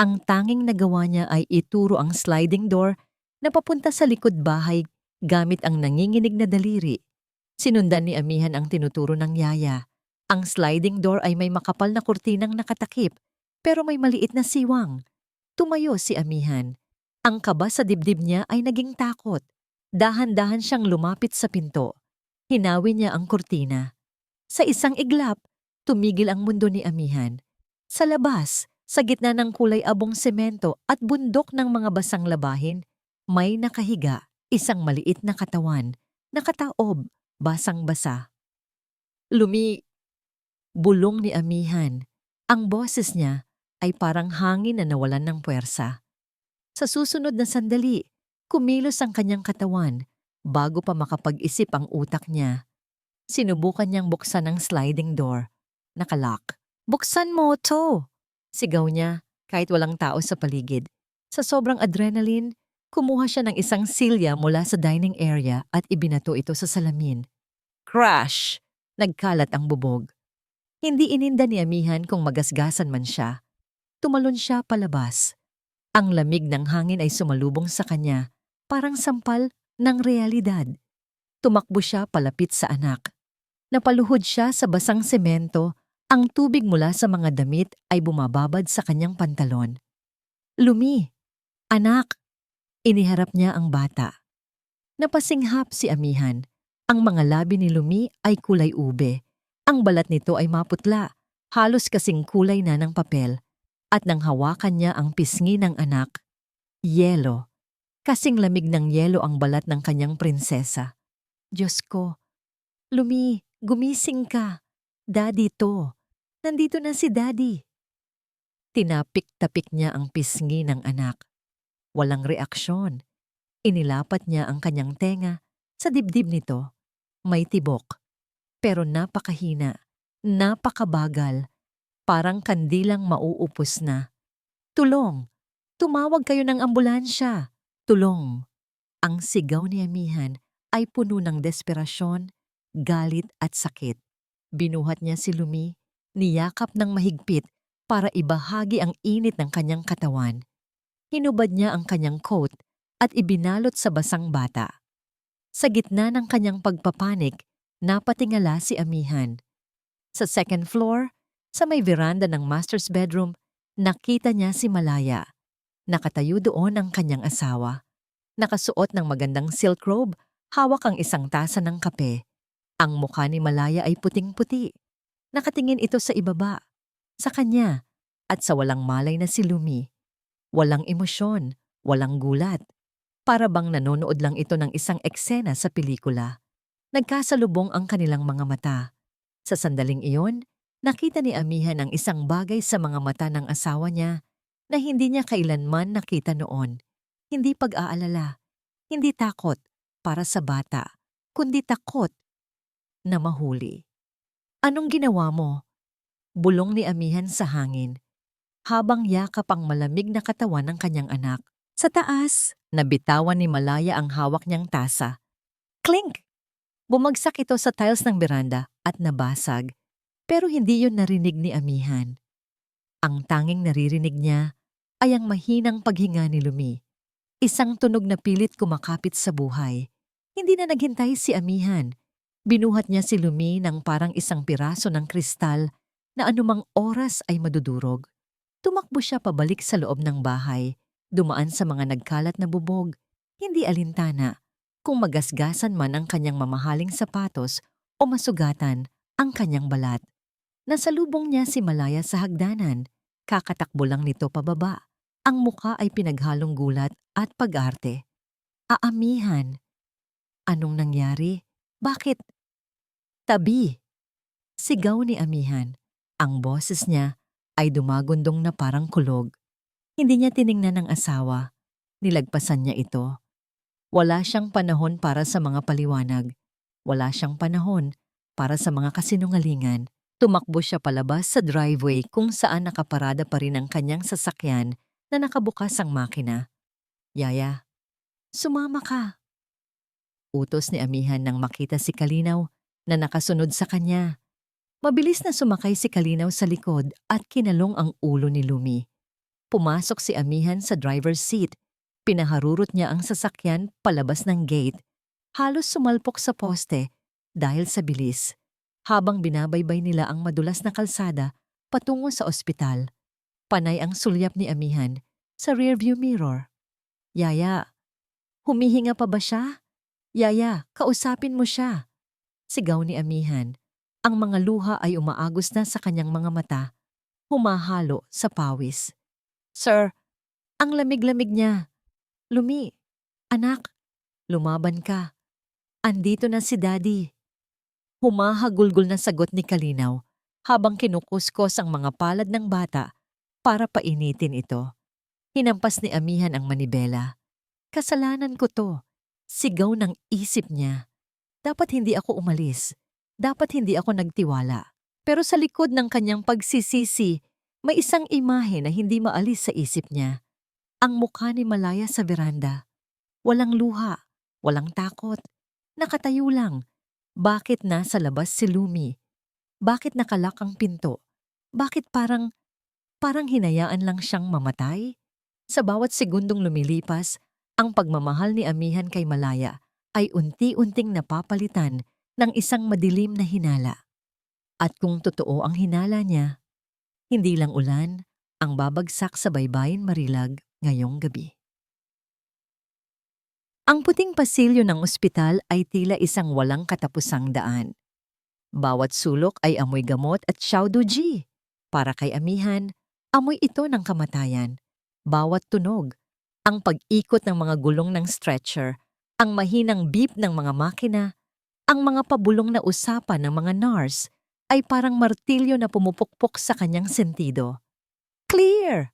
Ang tanging nagawa niya ay ituro ang sliding door na papunta sa likod bahay gamit ang nanginginig na daliri. Sinundan ni Amihan ang tinuturo ng Yaya. Ang sliding door ay may makapal na kurtinang nakatakip pero may maliit na siwang. Tumayo si Amihan. Ang kaba sa dibdib niya ay naging takot. Dahan-dahan siyang lumapit sa pinto. Hinawi niya ang kurtina. Sa isang iglap, tumigil ang mundo ni Amihan. Sa labas, sa gitna ng kulay abong semento at bundok ng mga basang labahin, may nakahiga, isang maliit na katawan, nakataob, basang-basa. Lumi, bulong ni Amihan. Ang boses niya ay parang hangin na nawalan ng puwersa. Sa susunod na sandali, kumilos ang kanyang katawan bago pa makapag-isip ang utak niya. Sinubukan niyang buksan ang sliding door. Nakalock. "Buksan mo 'to!" Sigaw niya kahit walang tao sa paligid. Sa sobrang adrenaline, kumuha siya ng isang silya mula sa dining area at ibinato ito sa salamin. Crash! Nagkalat ang bubog. Hindi ininda ni Amihan kung magasgasan man siya. Tumalon siya palabas. Ang lamig ng hangin ay sumalubong sa kanya, parang sampal ng realidad. Tumakbo siya palapit sa anak. Napaluhod siya sa basang semento, ang tubig mula sa mga damit ay bumababad sa kanyang pantalon. "Lumi! Anak!" Iniharap niya ang bata. Napasinghap si Amihan. Ang mga labi ni Lumi ay kulay ube. Ang balat nito ay maputla, halos kasing kulay na ng papel. At nang hawakan niya ang pisngi ng anak, yelo. Kasing lamig ng yelo ang balat ng kanyang prinsesa. "Diyos ko, Lumi, gumising ka. Daddy to. Nandito na si Daddy." Tinapik-tapik niya ang pisngi ng anak. Walang reaksyon. Inilapat niya ang kanyang tenga sa dibdib nito. May tibok. Pero napakahina, napakabagal. Parang kandilang mauupos na. "Tulong! Tumawag kayo ng ambulansya! Tulong!" Ang sigaw ni Amihan ay puno ng desperasyon, galit at sakit. Binuhat niya si Lumi, niyakap ng mahigpit para ibahagi ang init ng kanyang katawan. Hinubad niya ang kanyang coat at ibinalot sa basang bata. Sa gitna ng kanyang pagpapanik, napatingala si Amihan. Sa second floor, sa may veranda ng master's bedroom, nakita niya si Malaya. Nakatayo doon ang kanyang asawa. Nakasuot ng magandang silk robe, hawak ang isang tasa ng kape. Ang mukha ni Malaya ay puting-puti. Nakatingin ito sa ibaba, sa kanya, at sa walang malay na si Lumi. Walang emosyon, walang gulat. Para bang nanonood lang ito ng isang eksena sa pelikula. Nagkasalubong ang kanilang mga mata. Sa sandaling iyon, nakita ni Amihan ang isang bagay sa mga mata ng asawa niya na hindi niya kailanman nakita noon. Hindi pag-aalala, hindi takot para sa bata, kundi takot na mahuli. "Anong ginawa mo?" Bulong ni Amihan sa hangin, habang yakap ang malamig na katawan ng kanyang anak. Sa taas, nabitawan ni Malaya ang hawak niyang tasa. Clink! Bumagsak ito sa tiles ng beranda at nabasag, pero hindi yun narinig ni Amihan. Ang tanging naririnig niya ay ang mahinang paghinga ni Lumi. Isang tunog na pilit kumakapit sa buhay. Hindi na naghintay si Amihan. Binuhat niya si Lumi ng parang isang piraso ng kristal na anumang oras ay madudurog. Tumakbo siya pabalik sa loob ng bahay, dumaan sa mga nagkalat na bubog, hindi alintana kung magasgasan man ang kanyang mamahaling sapatos o masugatan ang kanyang balat. Nasalubong niya si Malaya sa hagdanan, kakatakbo lang nito pababa. Ang muka ay pinaghalong gulat at pag-arte. "Aamihan. Anong nangyari? Bakit?" "Tabi!" Sigaw ni Amihan. Ang boses niya ay dumagundong na parang kulog. Hindi niya tiningnan ang asawa. Nilagpasan niya ito. Wala siyang panahon para sa mga paliwanag. Wala siyang panahon para sa mga kasinungalingan. Tumakbo siya palabas sa driveway kung saan nakaparada pa rin ang kanyang sasakyan na nakabukas ang makina. "Yaya, sumama ka." Utos ni Amihan nang makita si Kalinaw na nakasunod sa kanya. Mabilis na sumakay si Kalinaw sa likod at kinalong ang ulo ni Lumi. Pumasok si Amihan sa driver's seat. Pinaharurot niya ang sasakyan palabas ng gate. Halos sumalpok sa poste dahil sa bilis. Habang binabaybay nila ang madulas na kalsada patungo sa ospital, panay ang sulyap ni Amihan sa rearview mirror. "Yaya, humihinga pa ba siya? Yaya, kausapin mo siya." Sigaw ni Amihan. Ang mga luha ay umaagos na sa kanyang mga mata, humahalo sa pawis. "Sir, ang lamig-lamig niya. Lumi, anak, lumaban ka. Andito na si Daddy." Humahagulgol na sagot ni Kalinaw habang kinukuskos ang mga palad ng bata para painitin ito. Hinampas ni amihan ang manibela. Kasalanan ko to. Sigaw ng isip niya. Dapat hindi ako umalis. Dapat hindi ako nagtiwala. Pero sa likod ng kanyang pagsisisi, may isang imahe na hindi maalis sa isip niya. Ang mukha ni Malaya sa veranda. Walang luha, walang takot. Nakatayo lang. Bakit nasa labas si Lumi? Bakit nakalak ang pinto? Bakit parang hinayaan lang siyang mamatay? Sa bawat segundong lumilipas, ang pagmamahal ni amihan kay Malaya ay unti-unting napapalitan ng isang madilim na hinala. At kung totoo ang hinala niya, hindi lang ulan ang babagsak sa baybayin Marilag ngayong gabi. Ang puting pasilyo ng ospital ay tila isang walang katapusang daan. Bawat sulok ay amoy gamot at Xiaoduji. Para kay amihan, amoy ito ng kamatayan. Bawat tunog, ang pag-ikot ng mga gulong ng stretcher, ang mahinang beep ng mga makina, ang mga pabulong na usapan ng mga nurse ay parang martilyo na pumupukpok sa kanyang sentido. Clear!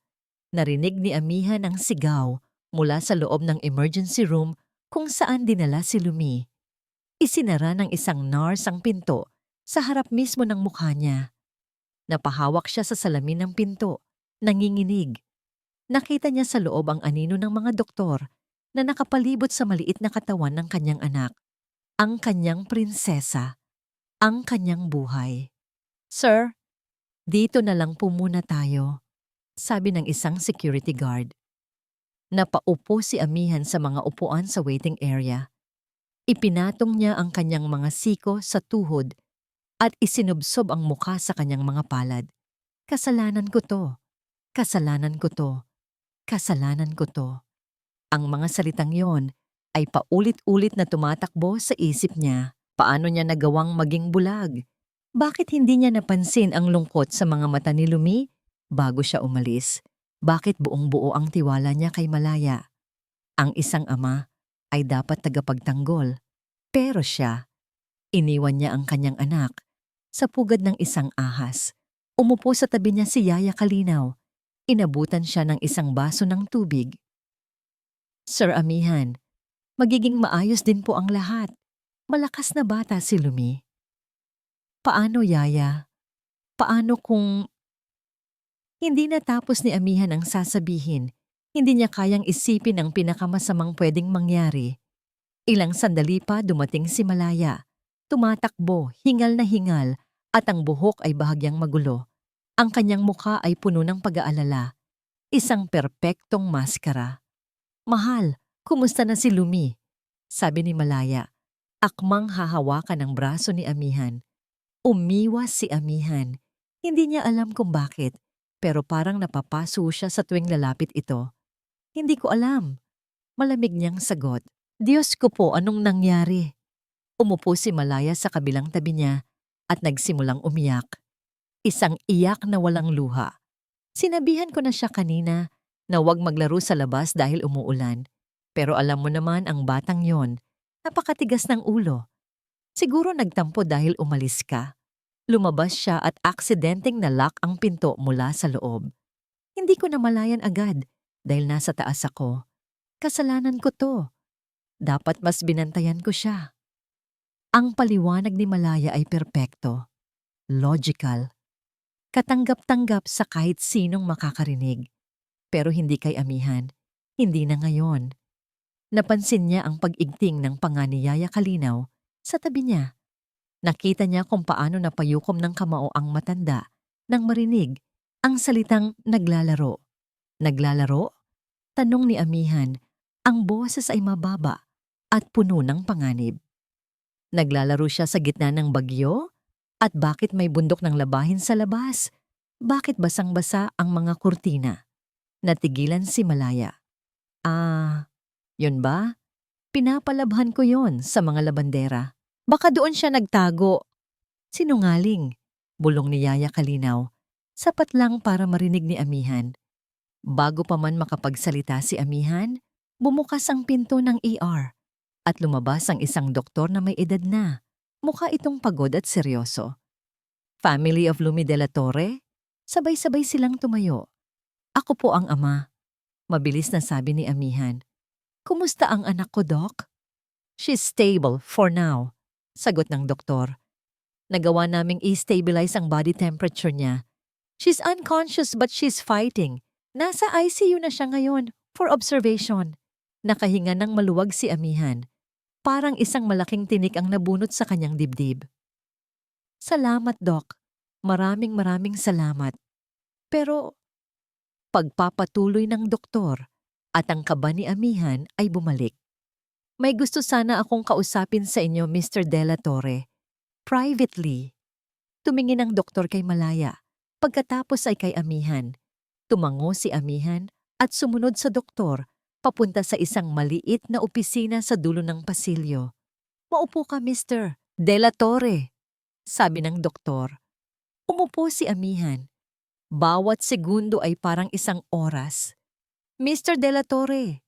Narinig ni amihan ang sigaw mula sa loob ng emergency room kung saan dinala si Lumi. Isinara ng isang nurse ang pinto sa harap mismo ng mukha niya. Napahawak siya sa salamin ng pinto, nanginginig. Nakita niya sa loob ang anino ng mga doktor na nakapalibot sa maliit na katawan ng kanyang anak, ang kanyang prinsesa, ang kanyang buhay. "Sir, dito na lang po muna tayo," sabi ng isang security guard. Napaupo si amihan sa mga upuan sa waiting area. Ipinatong niya ang kanyang mga siko sa tuhod at isinubsob ang mukha sa kanyang mga palad. "Kasalanan ko to. Kasalanan ko to. Kasalanan ko to." Ang mga salitang yon ay paulit-ulit na tumatakbo sa isip niya. Paano niya nagawang maging bulag? Bakit hindi niya napansin ang lungkot sa mga mata ni Lumi bago siya umalis? Bakit buong-buo ang tiwala niya kay Malaya? Ang isang ama ay dapat tagapagtanggol. Pero siya, iniwan niya ang kanyang anak sa pugad ng isang ahas. Umupo sa tabi niya si Yaya Kalinaw. Inabutan siya ng isang baso ng tubig. "Sir Amihan, magiging maayos din po ang lahat. Malakas na bata si Lumi." "Paano, Yaya? Paano kung..." Hindi natapos ni amihan ang sasabihin. Hindi niya kayang isipin ang pinakamasamang pwedeng mangyari. Ilang sandali pa dumating si Malaya. Tumatakbo, hingal na hingal, at ang buhok ay bahagyang magulo. Ang kanyang mukha ay puno ng pag-aalala. Isang perpektong maskara. "Mahal, kumusta na si Lumi?" sabi ni Malaya. Akmang hahawakan ang braso ni amihan. Umiwas si amihan. Hindi niya alam kung bakit, pero parang napapaso siya sa tuwing lalapit ito. "Hindi ko alam." Malamig niyang sagot. "Diyos ko po, anong nangyari?" Umupo si Malaya sa kabilang tabi niya at nagsimulang umiyak. Isang iyak na walang luha. "Sinabihan ko na siya kanina na huwag maglaro sa labas dahil umuulan. Pero alam mo naman ang batang yon, napakatigas ng ulo. Siguro nagtampo dahil umalis ka." Lumabas siya at aksidenteng nalock ang pinto mula sa loob. "Hindi ko namalayan agad dahil nasa taas ako. Kasalanan ko to. Dapat mas binantayan ko siya." Ang paliwanag ni Malaya ay perpekto, logical, katanggap-tanggap sa kahit sinong makakarinig. Pero hindi kay amihan, hindi na ngayon. Napansin niya ang pag-igting ng panga ni Yaya Kalinaw sa tabi niya. Nakita niya kung paano napayukom ng kamao ang matanda nang marinig ang salitang naglalaro. "Naglalaro?" tanong ni amihan. Ang boses ay mababa at puno ng panganib. Naglalaro siya sa gitna ng bagyo? At bakit may bundok ng labahin sa labas? Bakit basang-basa ang mga kurtina? Natigilan si Malaya. Yun ba? Pinapalabhan ko yon sa mga labandera. Baka doon siya nagtago." "Sinungaling," bulong ni Yaya Kalinaw. Sapat lang para marinig ni amihan. Bago pa man makapagsalita si amihan, bumukas ang pinto ng ER at lumabas ang isang doktor na may edad na. Mukha itong pagod at seryoso. "Family of Lumi de la Torre?" Sabay-sabay silang tumayo. "Ako po ang ama." Mabilis na sabi ni Amihan. Kumusta ang anak ko, Doc? She's stable for now, sagot ng doktor. Nagawa naming i-stabilize ang body temperature niya. She's unconscious but she's fighting. Nasa ICU na siya ngayon for observation. Nakahinga ng maluwag si Amihan. Parang isang malaking tinik ang nabunot sa kanyang dibdib. Salamat, Doc. Maraming salamat. Pero pagpapatuloy ng doktor at ang kaba ni Amihan ay bumalik. May gusto sana akong kausapin sa inyo, Mr. De La Torre. Privately. Tumingin ang doktor kay Malaya. Pagkatapos ay kay Amihan. Tumango si Amihan at sumunod sa doktor papunta sa isang maliit na opisina sa dulo ng pasilyo. Maupo ka, Mr. De La Torre, sabi ng doktor. Umupo si Amihan. Bawat segundo ay parang isang oras. Mr. De La Torre,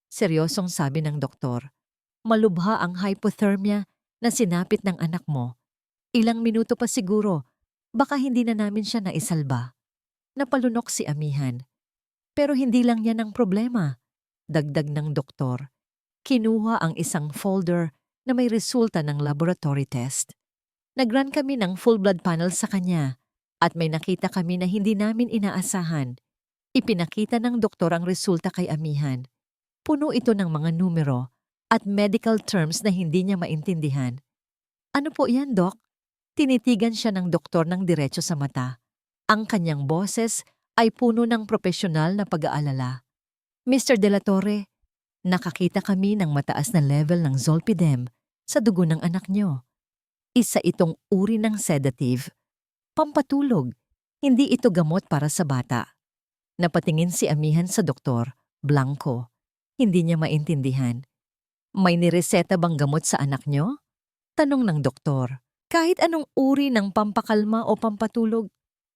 seryosong sabi ng doktor. Malubha ang hypothermia na sinapit ng anak mo. Ilang minuto pa siguro, baka hindi na namin siya naisalba. Napalunok si Amihan. Pero hindi lang yan ang problema. Dagdag ng doktor. Kinuha ang isang folder na may resulta ng laboratory test. Nag-run kami ng full blood panel sa kanya at may nakita kami na hindi namin inaasahan. Ipinakita ng doktor ang resulta kay Amihan. Puno ito ng mga numero at medical terms na hindi niya maintindihan. Ano po yan, Doc? Tinitigan siya ng doktor ng diretso sa mata. Ang kanyang boses ay puno ng propesyonal na pag-aalala. Mr. De La Torre, nakakita kami ng mataas na level ng zolpidem sa dugo ng anak niyo. Isa itong uri ng sedative. Pampatulog, hindi ito gamot para sa bata. Napatingin si Amihan sa doktor, blanco. Hindi niya maintindihan. May nireseta bang gamot sa anak niyo? Tanong ng doktor. Kahit anong uri ng pampakalma o pampatulog,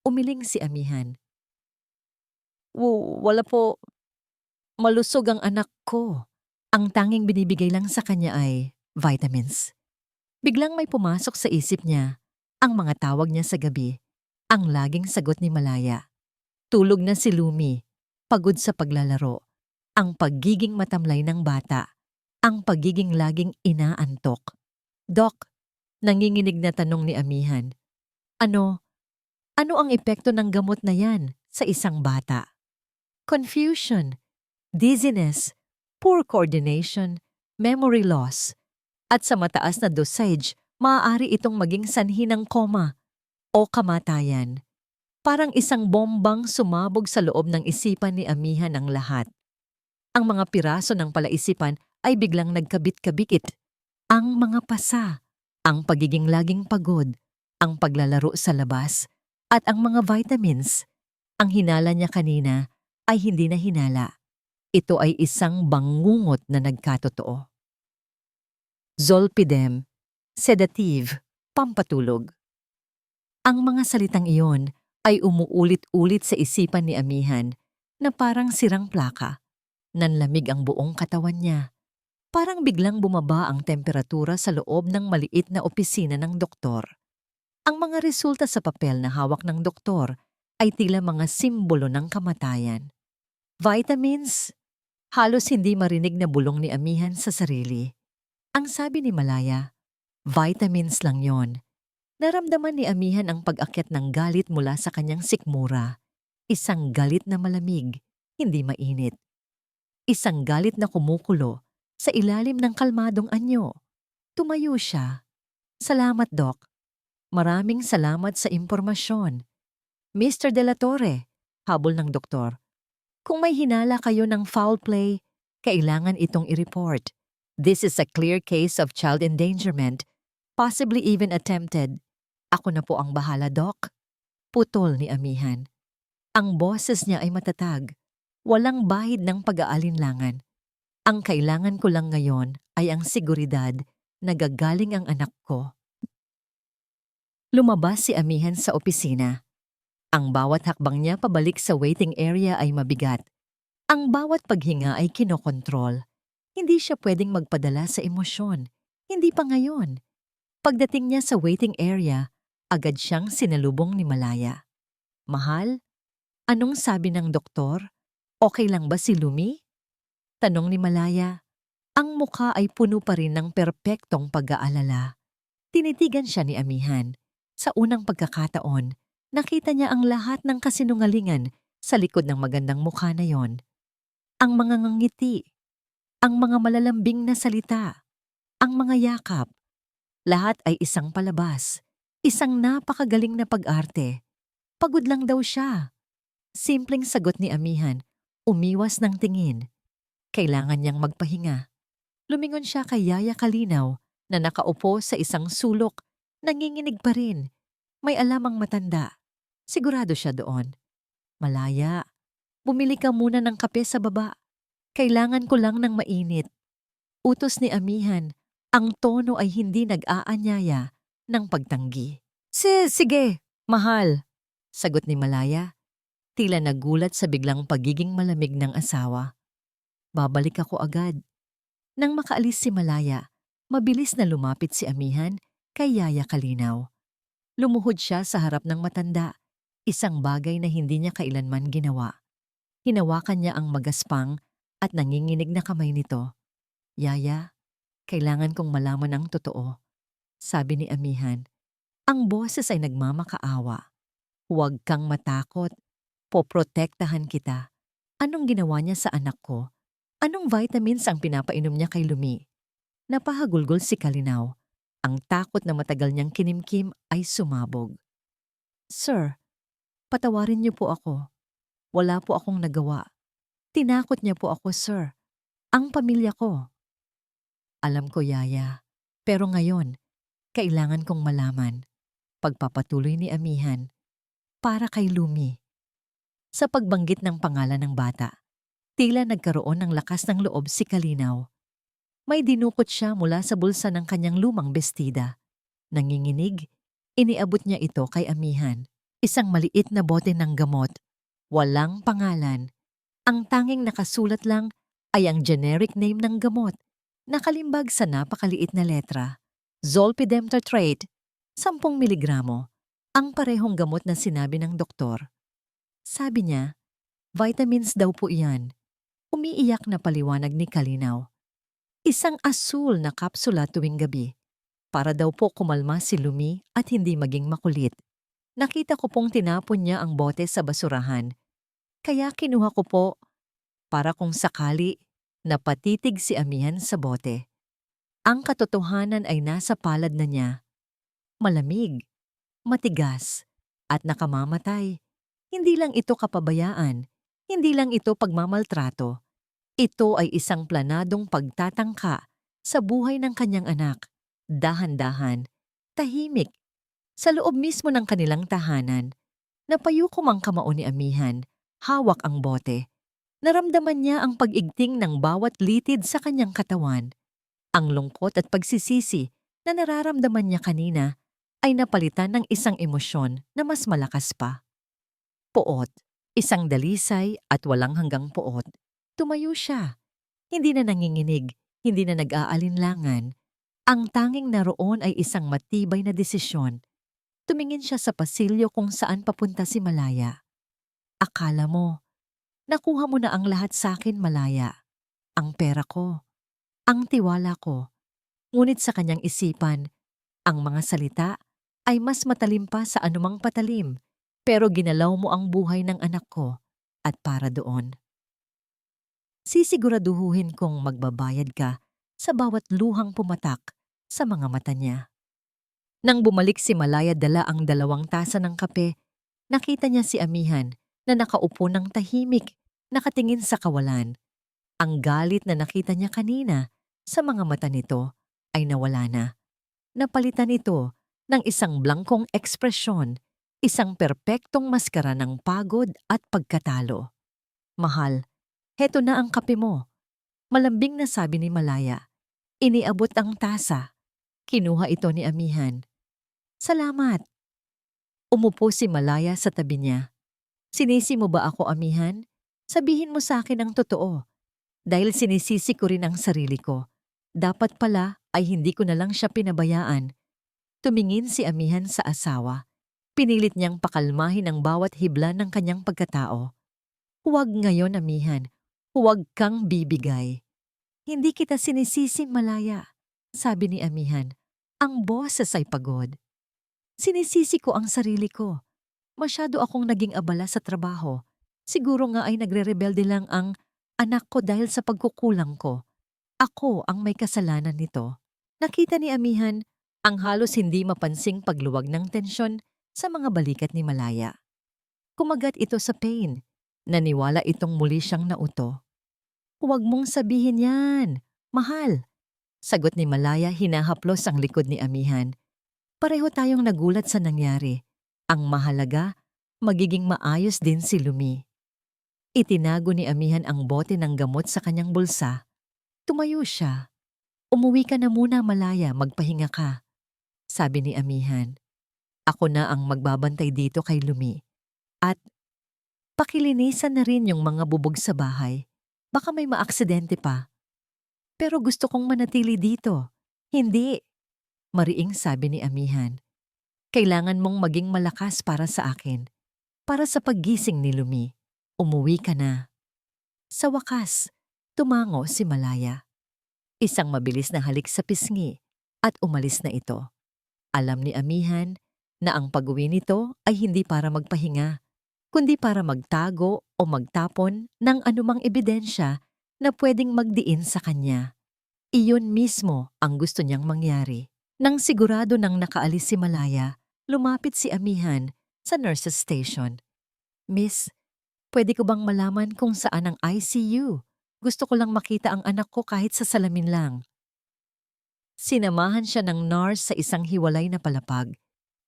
umiling si Amihan. Wala po. Malusog ang anak ko. Ang tanging binibigay lang sa kanya ay vitamins. Biglang may pumasok sa isip niya ang mga tawag niya sa gabi, ang laging sagot ni Malaya. Tulog na si Lumi, pagod sa paglalaro, ang pagiging matamlay ng bata, ang pagiging laging inaantok. Doc, nanginginig na tanong ni Amihan. Ano ang epekto ng gamot na yan sa isang bata? Confusion, dizziness, poor coordination, memory loss, at sa mataas na dosage, maaari itong maging sanhi ng koma o kamatayan. Parang isang bombang sumabog sa loob ng isipan ni Amihan ang lahat. Ang mga piraso ng palaisipan ay biglang nagkabit-kabikit. Ang mga pasa, ang pagiging laging pagod, ang paglalaro sa labas, at ang mga vitamins. Ang hinala niya kanina ay hindi na hinala. Ito ay isang bangungot na nagkatotoo. Zolpidem, sedative, pampatulog. Ang mga salitang iyon ay umuulit-ulit sa isipan ni Amihan na parang sirang plaka. Nanlamig ang buong katawan niya. Parang biglang bumaba ang temperatura sa loob ng maliit na opisina ng doktor. Ang mga resulta sa papel na hawak ng doktor ay tila mga simbolo ng kamatayan. Vitamins? Halos hindi marinig na bulong ni Amihan sa sarili. Ang sabi ni Malaya, vitamins lang yon. Naramdaman ni Amihan ang pag-akyat ng galit mula sa kanyang sikmura. Isang galit na malamig, hindi mainit. Isang galit na kumukulo sa ilalim ng kalmadong anyo. Tumayo siya. Salamat, Doc. Maraming salamat sa impormasyon. Mr. De La Torre, habol ng doktor. Kung may hinala kayo ng foul play, kailangan itong i-report. This is a clear case of child endangerment, possibly even attempted. Ako na po ang bahala, Doc. Putol ni Amihan. Ang boses niya ay matatag. Walang bahid ng pag-aalinlangan. Ang kailangan ko lang ngayon ay ang seguridad na gagaling ang anak ko. Lumabas si Amihan sa opisina. Ang bawat hakbang niya pabalik sa waiting area ay mabigat. Ang bawat paghinga ay kinokontrol. Hindi siya pwedeng magpadala sa emosyon. Hindi pa ngayon. Pagdating niya sa waiting area, agad siyang sinalubong ni Malaya. Mahal, anong sabi ng doktor? Okay lang ba si Lumi? Tanong ni Malaya. Ang mukha ay puno pa rin ng perpektong pag-aalala. Tinitigan siya ni Amihan. Sa unang pagkakataon, nakita niya ang lahat ng kasinungalingan sa likod ng magandang mukha na yon. Ang mga ngangiti, ang mga malalambing na salita, ang mga yakap, lahat ay isang palabas. Isang napakagaling na pag-arte. Pagod lang daw siya. Simpleng sagot ni Amihan, umiwas ng tingin. Kailangan niyang magpahinga. Lumingon siya kay Yaya Kalinaw na nakaupo sa isang sulok. Nanginginig pa rin. May alam ang matanda. Sigurado siya doon. Malaya, bumili ka muna ng kape sa baba. Kailangan ko lang ng mainit. Utos ni Amihan. Ang tono ay hindi nag-aanyaya ng pagtanggi. Sige, mahal. Sagot ni Malaya. Tila nagulat sa biglang pagiging malamig ng asawa. Babalik ako agad. Nang makaalis si Malaya, mabilis na lumapit si Amihan kay Yaya Kalinaw. Lumuhod siya sa harap ng matanda, isang bagay na hindi niya kailanman ginawa. Hinawakan niya ang magaspang at nanginginig na kamay nito. Yaya, kailangan kong malaman ang totoo. Sabi ni Amihan, ang boses ay nagmamakaawa. Huwag kang matakot. Poprotektahan kita. Anong ginawa niya sa anak ko? Anong vitamins ang pinapainom niya kay Lumi? Napahagulgol si Kalinaw. Ang takot na matagal niyang kinimkim ay sumabog. Sir, patawarin niyo po ako. Wala po akong nagawa. Tinakot niya po ako, sir. Ang pamilya ko. Alam ko, Yaya. Pero ngayon, kailangan kong malaman. Pagpapatuloy ni Amihan. Para kay Lumi. Sa pagbanggit ng pangalan ng bata, tila nagkaroon ng lakas ng loob si Kalinaw. May dinukot siya mula sa bulsa ng kanyang lumang bestida. Nanginginig, iniabot niya ito kay Amihan. Isang maliit na bote ng gamot. Walang pangalan. Ang tanging nakasulat lang ay ang generic name ng gamot. Nakalimbag sa napakaliit na letra. Zolpidem tartrate, 10 miligramo. Ang parehong gamot na sinabi ng doktor. Sabi niya, vitamins daw po iyan. Umiiyak na paliwanag ni Kalinaw. Isang asul na kapsula tuwing gabi. Para daw po kumalma si Lumi at hindi maging makulit. Nakita ko pong tinapon niya ang bote sa basurahan. Kaya kinuha ko po para kung sakali napatitig si Amihan sa bote. Ang katotohanan ay nasa palad na niya. Malamig, matigas, at nakamamatay. Hindi lang ito kapabayaan. Hindi lang ito pagmamaltrato. Ito ay isang planadong pagtatangka sa buhay ng kanyang anak. Dahan-dahan, tahimik, sa loob mismo ng kanilang tahanan. Napayuko ang kamao ni Amihan, hawak ang bote. Naramdaman niya ang pag-igting ng bawat litid sa kanyang katawan. Ang lungkot at pagsisisi na nararamdaman niya kanina ay napalitan ng isang emosyon na mas malakas pa. Poot, isang dalisay at walang hanggang poot. Tumayo siya. Hindi na nanginginig, hindi na nag-aalinlangan. Ang tanging naroon ay isang matibay na desisyon. Tumingin siya sa pasilyo kung saan papunta si Malaya. Akala mo, nakuha mo na ang lahat sa akin, Malaya. Ang pera ko, ang tiwala ko. Ngunit sa kanyang isipan, ang mga salita ay mas matalim pa sa anumang patalim, pero ginalaw mo ang buhay ng anak ko at para doon. Sisiguraduhin kong magbabayad ka sa bawat luhang pumatak sa mga mata niya. Nang bumalik si Malaya dala ang 2 tasa ng kape, nakita niya si Amihan na nakaupo ng tahimik, nakatingin sa kawalan. Ang galit na nakita niya kanina sa mga mata nito ay nawala na. Napalitan ito ng isang blangkong ekspresyon, isang perpektong maskara ng pagod at pagkatalo. Mahal, heto na ang kape mo. Malambing na sabi ni Malaya. Iniabot ang tasa. Kinuha ito ni Amihan. Salamat. Umupo si Malaya sa tabi niya. Sinisi mo ba ako, Amihan? Sabihin mo sa akin ang totoo. Dahil sinisisi ko rin ang sarili ko. Dapat pala ay hindi ko na lang siya pinabayaan. Tumingin si Amihan sa asawa. Pinilit niyang pakalmahin ang bawat hibla ng kanyang pagkatao. Huwag ngayon, amihan. Huwag kang bibigay. Hindi kita sinisisi, Malaya, sabi ni amihan. Ang boses ay pagod. Sinisisi ko ang sarili ko. Masyado akong naging abala sa trabaho. Siguro nga ay nagre-rebelde lang ang anak ko dahil sa pagkukulang ko. Ako ang may kasalanan nito. Nakita ni amihan ang halos hindi mapansing pagluwag ng tensyon sa mga balikat ni Malaya. Kumagat ito sa pain. Naniwala itong muli siyang nauto. Huwag mong sabihin yan, mahal. Sagot ni Malaya, hinahaplos ang likod ni amihan. Pareho tayong nagulat sa nangyari. Ang mahalaga, magiging maayos din si Lumi. Itinago ni amihan ang bote ng gamot sa kanyang bulsa. Tumayo siya. Umuwi ka na muna, Malaya, magpahinga ka. Sabi ni amihan. Ako na ang magbabantay dito kay Lumi. At pakilinisan na rin yung mga bubog sa bahay. Baka may maaksidente pa. Pero gusto kong manatili dito. Hindi. Mariing sabi ni amihan. Kailangan mong maging malakas para sa akin. Para sa paggising ni Lumi. Umuwi ka na. Sa wakas, tumango si Malaya. Isang mabilis na halik sa pisngi at umalis na ito. Alam ni amihan na ang pag-uwi nito ay hindi para magpahinga, kundi para magtago o magtapon ng anumang ebidensya na pwedeng magdiin sa kanya. Iyon mismo ang gusto niyang mangyari. Nang sigurado nang nakaalis si Malaya, lumapit si amihan sa nurse's station. Miss, pwede ko bang malaman kung saan ang ICU? Gusto ko lang makita ang anak ko kahit sa salamin lang. Sinamahan siya ng nurse sa isang hiwalay na palapag.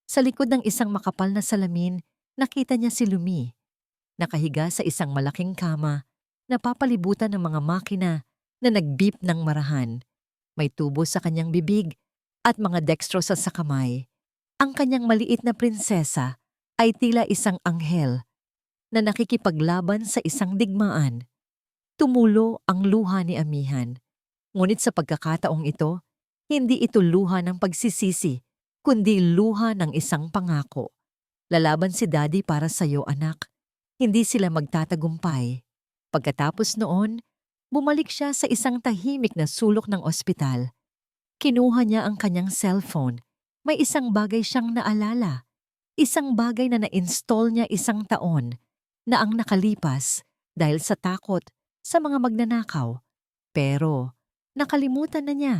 Sa likod ng isang makapal na salamin, nakita niya si Lumi. Nakahiga sa isang malaking kama, napapalibutan ng mga makina na nag-beep ng marahan. May tubo sa kanyang bibig at mga dextrosa sa kamay. Ang kanyang maliit na prinsesa ay tila isang anghel na nakikipaglaban sa isang digmaan. Tumulo ang luha ni amihan. Ngunit sa pagkakataong ito, hindi ito luha ng pagsisisi, kundi luha ng isang pangako. Lalaban si Daddy para sa'yo, anak. Hindi sila magtatagumpay. Pagkatapos noon, bumalik siya sa isang tahimik na sulok ng ospital. Kinuha niya ang kanyang cellphone. May isang bagay siyang naalala. Isang bagay na na-install niya isang taon na ang nakalipas dahil sa takot sa mga magnanakaw. Pero nakalimutan na niya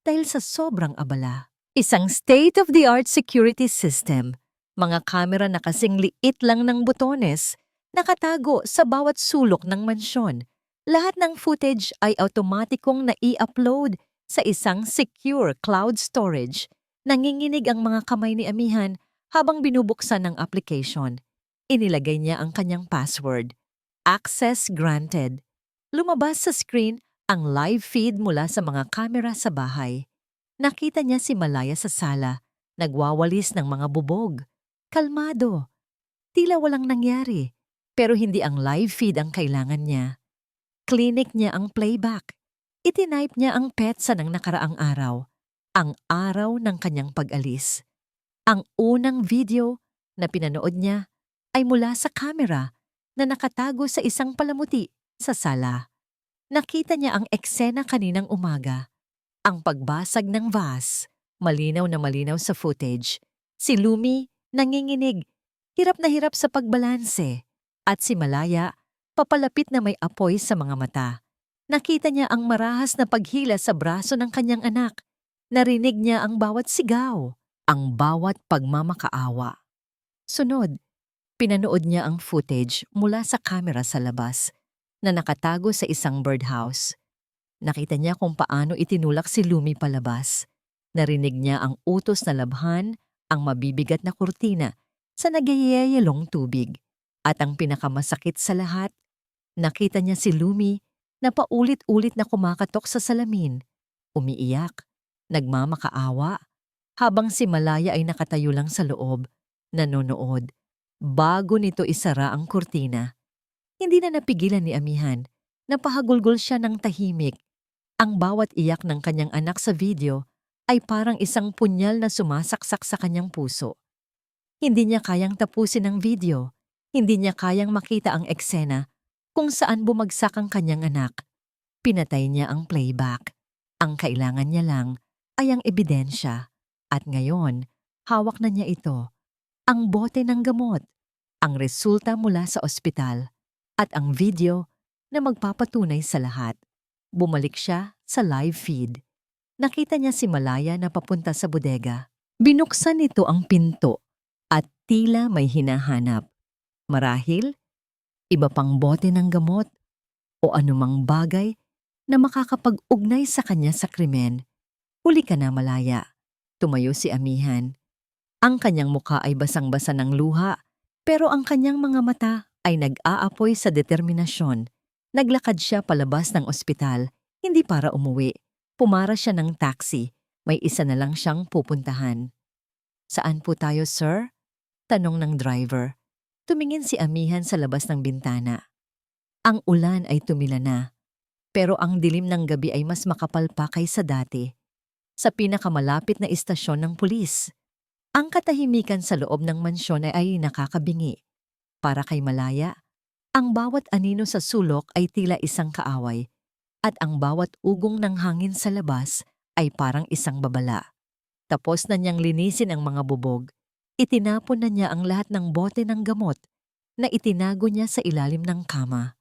dahil sa sobrang abala. Isang state-of-the-art security system. Mga kamera na kasing liit lang ng butones, nakatago sa bawat sulok ng mansyon. Lahat ng footage ay automatikong nai-upload sa isang secure cloud storage. Nanginginig ang mga kamay ni amihan habang binubuksan ang application. Inilagay niya ang kanyang password. Access granted. Lumabas sa screen ang live feed mula sa mga kamera sa bahay. Nakita niya si Malaya sa sala, nagwawalis ng mga bubog. Kalmado. Tila walang nangyari, pero hindi ang live feed ang kailangan niya. Clinic niya ang playback. Itinipe niya ang petsa ng nakaraang araw, ang araw ng kanyang pag-alis. Ang unang video na pinanood niya ay mula sa kamera na nakatago sa isang palamuti sa sala. Nakita niya ang eksena kaninang umaga. Ang pagbasag ng vase, malinaw na malinaw sa footage. Si Lumi, nanginginig, hirap na hirap sa pagbalanse. At si Malaya, papalapit na may apoy sa mga mata. Nakita niya ang marahas na paghila sa braso ng kanyang anak. Narinig niya ang bawat sigaw, ang bawat pagmamakaawa. Sunod, pinanood niya ang footage mula sa kamera sa labas na nakatago sa isang birdhouse. Nakita niya kung paano itinulak si Lumi palabas. Narinig niya ang utos na labhan, ang mabibigat na kurtina sa nagyayayalong tubig. At ang pinakamasakit sa lahat, nakita niya si Lumi na paulit-ulit na kumakatok sa salamin, umiiyak, nagmamakaawa, habang si Malaya ay nakatayo lang sa loob, nanonood, bago nito isara ang kurtina. Hindi na napigilan ni amihan, napahagulgol siya ng tahimik. Ang bawat iyak ng kanyang anak sa video ay parang isang punyal na sumasaksak sa kanyang puso. Hindi niya kayang tapusin ang video, hindi niya kayang makita ang eksena Kung saan bumagsak ang kanyang anak, pinatay niya ang playback. Ang kailangan niya lang ay ang ebidensya. At ngayon, hawak na niya ito, ang bote ng gamot, ang resulta mula sa ospital, at ang video na magpapatunay sa lahat. Bumalik siya sa live feed. Nakita niya si Malaya na papunta sa bodega. Binuksan nito ang pinto at tila may hinahanap. Marahil, iba pang bote ng gamot o anumang bagay na makakapag-ugnay sa kanya sa krimen. Huli ka na, Malaya. Tumayo si Amihan. Ang kanyang mukha ay basang-basa ng luha, pero ang kanyang mga mata ay nag-aapoy sa determinasyon. Naglakad siya palabas ng ospital, hindi para umuwi. Pumara siya ng taxi. May isa na lang siyang pupuntahan. Saan po tayo, sir? Tanong ng driver. Tumingin si Amihan sa labas ng bintana. Ang ulan ay tumila na, pero ang dilim ng gabi ay mas makapal pa kaysa dati. Sa pinakamalapit na istasyon ng pulis. Ang katahimikan sa loob ng mansyon ay nakakabingi. Para kay Malaya, ang bawat anino sa sulok ay tila isang kaaway, at ang bawat ugong ng hangin sa labas ay parang isang babala. Tapos na niyang linisin ang mga bubog, itinapon na niya ang lahat ng bote ng gamot na itinago niya sa ilalim ng kama.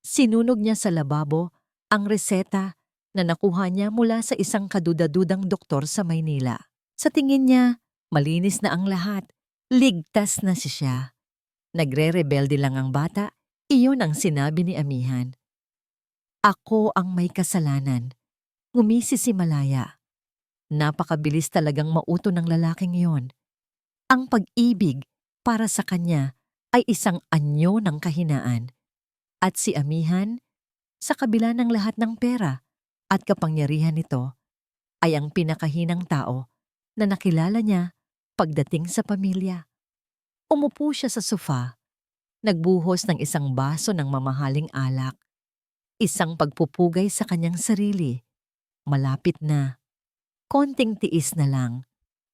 Sinunog niya sa lababo ang reseta na nakuha niya mula sa isang kaduda-dudang doktor sa Maynila. Sa tingin niya, malinis na ang lahat. Ligtas na siya. Nagre-rebelde lang ang bata, iyon ang sinabi ni Amihan. Ako ang may kasalanan. Ngumisi si Malaya. Napakabilis talagang mauto ng lalaking iyon. Ang pag-ibig para sa kanya ay isang anyo ng kahinaan. At si Amihan, sa kabila ng lahat ng pera at kapangyarihan nito, ay ang pinakahinang tao na nakilala niya pagdating sa pamilya. Umupo siya sa sofa, nagbuhos ng isang baso ng mamahaling alak. Isang pagpupugay sa kanyang sarili. Malapit na. Konting tiis na lang.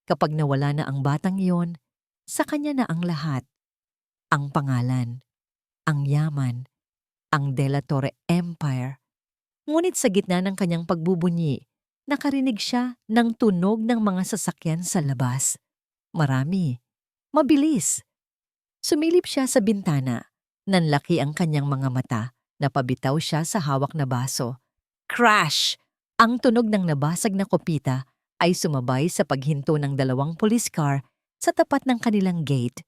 Kapag nawala na ang batang iyon, sa kanya na ang lahat. Ang pangalan, ang yaman, ang De La Torre Empire. Ngunit sa gitna ng kanyang pagbubunyi, nakarinig siya ng tunog ng mga sasakyan sa labas. Marami. Mabilis. Sumilip siya sa bintana. Nanlaki ang kanyang mga mata. Napabitaw siya sa hawak na baso. Crash! Ang tunog ng nabasag na kopita ay sumabay sa paghinto ng dalawang police car sa tapat ng kanilang gate.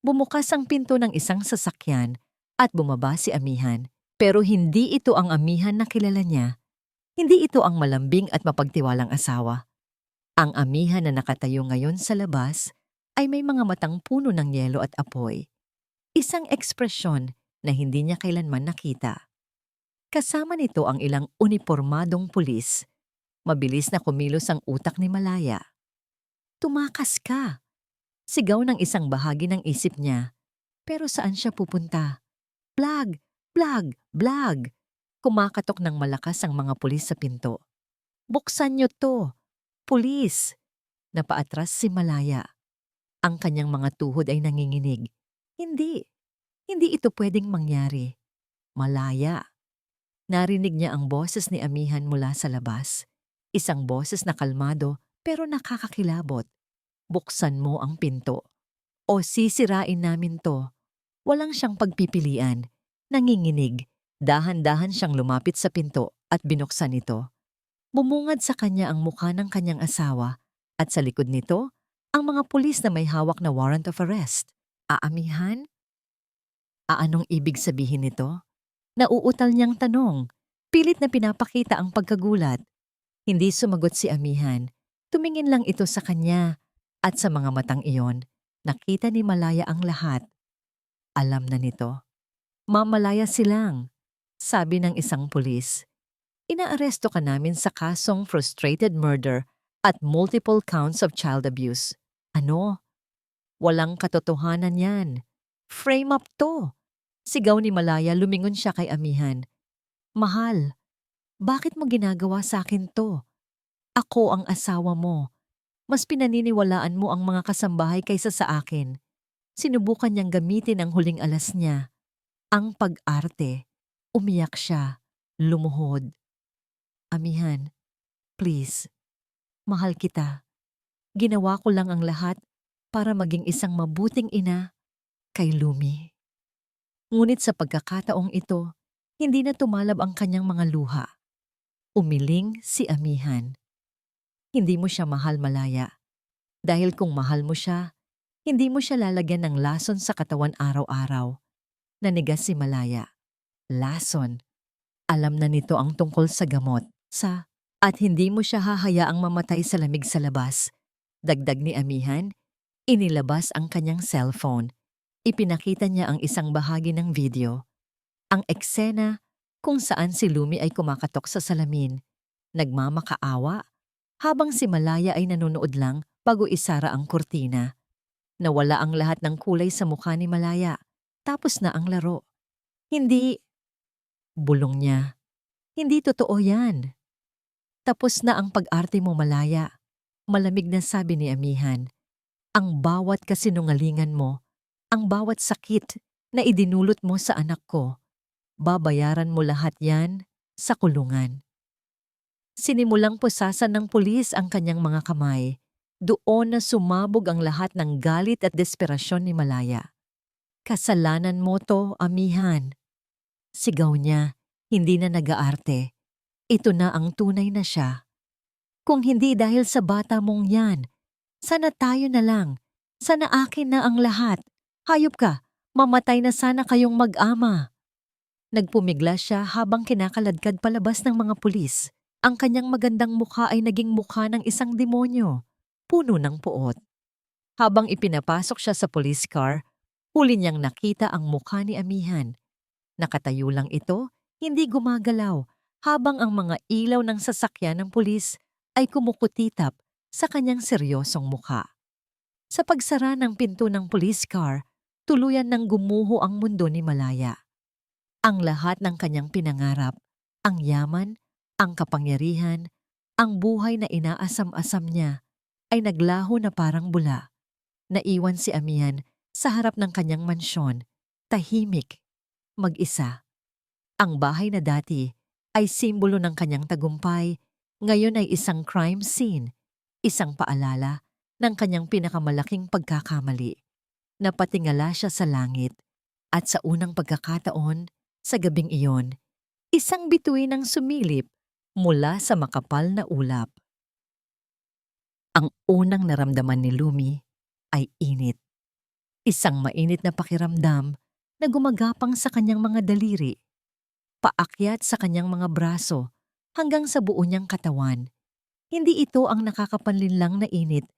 Bumukas ang pinto ng isang sasakyan at bumaba si Amihan. Pero hindi ito ang Amihan na kilala niya. Hindi ito ang malambing at mapagtiwalang asawa. Ang Amihan na nakatayo ngayon sa labas ay may mga matang puno ng yelo at apoy. Isang ekspresyon na hindi niya kailanman nakita. Kasama nito ang ilang unipormadong pulis. Mabilis na kumilos ang utak ni Malaya. Tumakas ka! Sigaw ng isang bahagi ng isip niya. Pero saan siya pupunta? Blag! Blag! Blag! Kumakatok ng malakas ang mga pulis sa pinto. Buksan niyo to! Pulis! Napaatras si Malaya. Ang kanyang mga tuhod ay nanginginig. Hindi. Hindi ito pwedeng mangyari. Malaya. Narinig niya ang boses ni Amihan mula sa labas. Isang boses na kalmado pero nakakakilabot. Buksan mo ang pinto. O sisirain namin to. Walang siyang pagpipilian. Nanginginig. Dahan-dahan siyang lumapit sa pinto at binuksan ito. Bumungad sa kanya ang mukha ng kanyang asawa at sa likod nito, ang mga pulis na may hawak na warrant of arrest. Amihan? Anong ibig sabihin nito? Nauutal niyang tanong. Pilit na pinapakita ang pagkagulat. Hindi sumagot si Amihan. Tumingin lang ito sa kanya. At sa mga matang iyon, nakita ni Malaya ang lahat. Alam na nito. Mamalaya silang, sabi ng isang pulis. Inaaresto ka namin sa kasong frustrated murder at multiple counts of child abuse. Ano? Walang katotohanan yan. Frame up to. Sigaw ni Malaya, lumingon siya kay Amihan. Mahal, bakit mo ginagawa sa akin to? Ako ang asawa mo. Mas pinaniniwalaan mo ang mga kasambahay kaysa sa akin. Sinubukan niyang gamitin ang huling alas niya. Ang pag-arte. Umiyak siya, lumuhod. Amihan, please, mahal kita. Ginawa ko lang ang lahat para maging isang mabuting ina kay Lumi. Ngunit sa pagkakataong ito, hindi na tumalab ang kanyang mga luha. Umiling si Amihan. Hindi mo siya mahal, Malaya. Dahil kung mahal mo siya, hindi mo siya lalagyan ng lason sa katawan araw-araw. Nanigas si Malaya. Lason. Alam na nito ang tungkol sa gamot. At hindi mo siya hahayaang mamatay sa lamig sa labas. Dagdag ni Amihan, inilabas ang kanyang cellphone. Ipinakita niya ang isang bahagi ng video. Ang eksena kung saan si Lumi ay kumakatok sa salamin, nagmamakaawa, habang si Malaya ay nanonood lang bago isara ang kurtina. Nawala ang lahat ng kulay sa mukha ni Malaya. Tapos na ang laro. Hindi, bulong niya. Hindi totoo yan. Tapos na ang pag-arte mo, Malaya. Malamig na sabi ni Amihan. Ang bawat kasinungalingan mo, ang bawat sakit na idinulot mo sa anak ko, babayaran mo lahat yan sa kulungan. Sinimulang pusasan ng pulis ang kanyang mga kamay. Doon na sumabog ang lahat ng galit at desperasyon ni Malaya. Kasalanan mo to, Amihan. Sigaw niya, hindi na nag-aarte. Ito na ang tunay na siya. Kung hindi dahil sa bata mong yan, sana tayo na lang. Sana akin na ang lahat. Hayop ka, mamatay na sana kayong mag-ama. Nagpumigla siya habang kinakaladkad palabas ng mga pulis. Ang kanyang magandang mukha ay naging mukha ng isang demonyo, puno ng puot. Habang ipinapasok siya sa police car, huli niyang nakita ang mukha ni Amihan. Nakatayo lang ito, hindi gumagalaw, habang ang mga ilaw ng sasakyan ng pulis ay kumukutitap sa kanyang seryosong mukha. Sa pagsara ng pinto ng police car, tuluyan nang gumuho ang mundo ni Malaya. Ang lahat ng kanyang pinangarap, ang yaman, ang kapangyarihan, ang buhay na inaasam-asam niya, ay naglaho na parang bula. Naiwan si Amihan sa harap ng kanyang mansyon, tahimik, mag-isa. Ang bahay na dati ay simbolo ng kanyang tagumpay, ngayon ay isang crime scene, isang paalala ng kanyang pinakamalaking pagkakamali. Napatingala siya sa langit at sa unang pagkakataon, sa gabing iyon, isang bituin ang sumilip mula sa makapal na ulap. Ang unang naramdaman ni Lumi ay init. Isang mainit na pakiramdam na gumagapang sa kanyang mga daliri, paakyat sa kanyang mga braso hanggang sa buo niyang katawan. Hindi ito ang nakakapanlinlang na init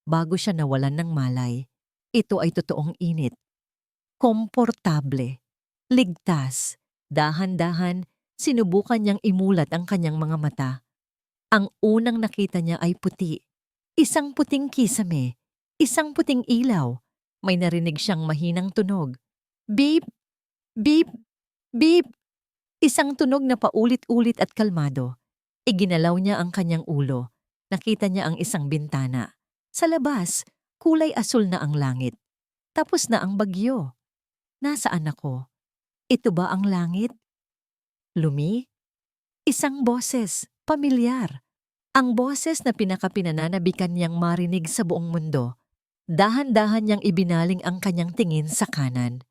bago siya nawalan ng malay. Ito ay totoong init. Komportable, ligtas, dahan-dahan, sinubukan niyang imulat ang kanyang mga mata. Ang unang nakita niya ay puti. Isang puting kisame, isang puting ilaw. May narinig siyang mahinang tunog. Beep! Beep! Beep! Isang tunog na paulit-ulit at kalmado. Iginalaw niya ang kanyang ulo. Nakita niya ang isang bintana. Sa labas, kulay asul na ang langit. Tapos na ang bagyo. Nasaan ako? Ito ba ang langit? Lumi? Isang boses, pamilyar. Ang boses na pinakapinananabikan niyang marinig sa buong mundo. Dahan-dahan niyang ibinaling ang kanyang tingin sa kanan.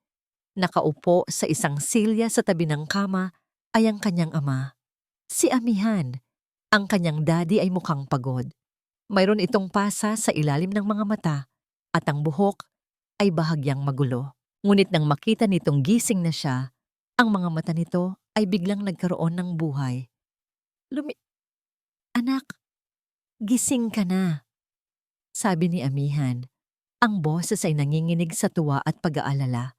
Nakaupo sa isang silya sa tabi ng kama ay ang kanyang ama. Si Amihan. Ang kanyang daddy ay mukhang pagod. Mayroon itong pasa sa ilalim ng mga mata at ang buhok ay bahagyang magulo. Ngunit nang makita nitong gising na siya, ang mga mata nito ay biglang nagkaroon ng buhay. Anak, gising ka na, sabi ni Amihan. Ang boses ay nanginginig sa tuwa at pag-aalala.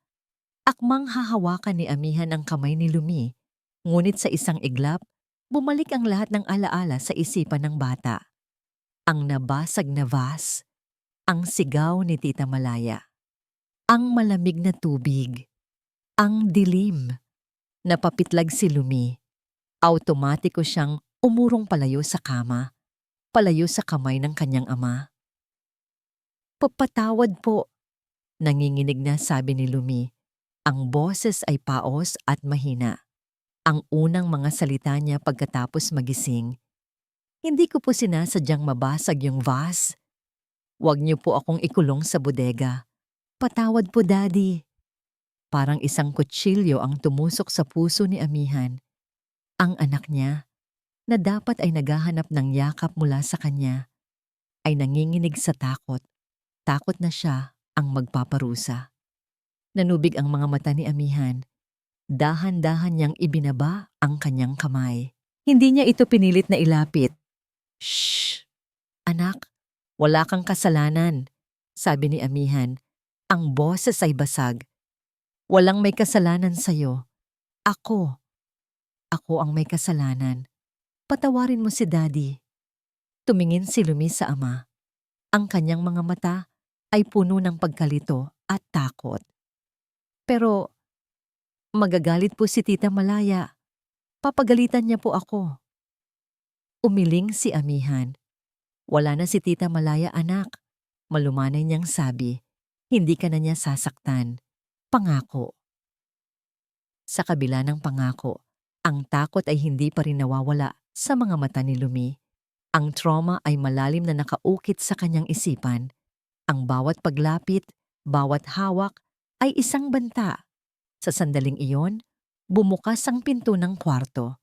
Akmang hahawakan ni Amihan ang kamay ni Lumi, ngunit sa isang iglap, bumalik ang lahat ng alaala sa isipan ng bata. Ang nabasag na vase, ang sigaw ni Tita Malaya, ang malamig na tubig, ang dilim. Napapitlag si Lumi. Automatiko siyang umurong palayo sa kama, palayo sa kamay ng kanyang ama. Papatawad po, nanginginig na sabi ni Lumi. Ang boses ay paos at mahina. Ang unang mga salita niya pagkatapos magising, "Hindi ko po sinasadyang mabasag yung vase. Huwag niyo po akong ikulong sa bodega. Patawad po, Daddy." Parang isang kutsilyo ang tumusok sa puso ni Amihan. Ang anak niya, na dapat ay naghahanap ng yakap mula sa kanya, ay nanginginig sa takot. Takot na siya ang magpaparusa. Nanubig ang mga mata ni Amihan. Dahan-dahan niyang ibinaba ang kanyang kamay. Hindi niya ito pinilit na ilapit. "Shh! Anak, wala kang kasalanan," sabi ni Amihan. Ang boses ay basag. "Walang may kasalanan sa'yo. Ako. Ako ang may kasalanan. Patawarin mo si Daddy." Tumingin si Lumi sa ama. Ang kanyang mga mata ay puno ng pagkalito at takot. "Pero magagalit po si Tita Malaya. Papagalitan niya po ako." Umiling si Amihan. "Wala na si Tita Malaya, anak." Malumanay niyang sabi. "Hindi ka na niya sasaktan. Pangako." Sa kabila ng pangako, ang takot ay hindi pa rin nawawala sa mga mata ni Lumi. Ang trauma ay malalim na nakaukit sa kanyang isipan. Ang bawat paglapit, bawat hawak ay isang banta. Sa sandaling iyon, bumukas ang pinto ng kwarto.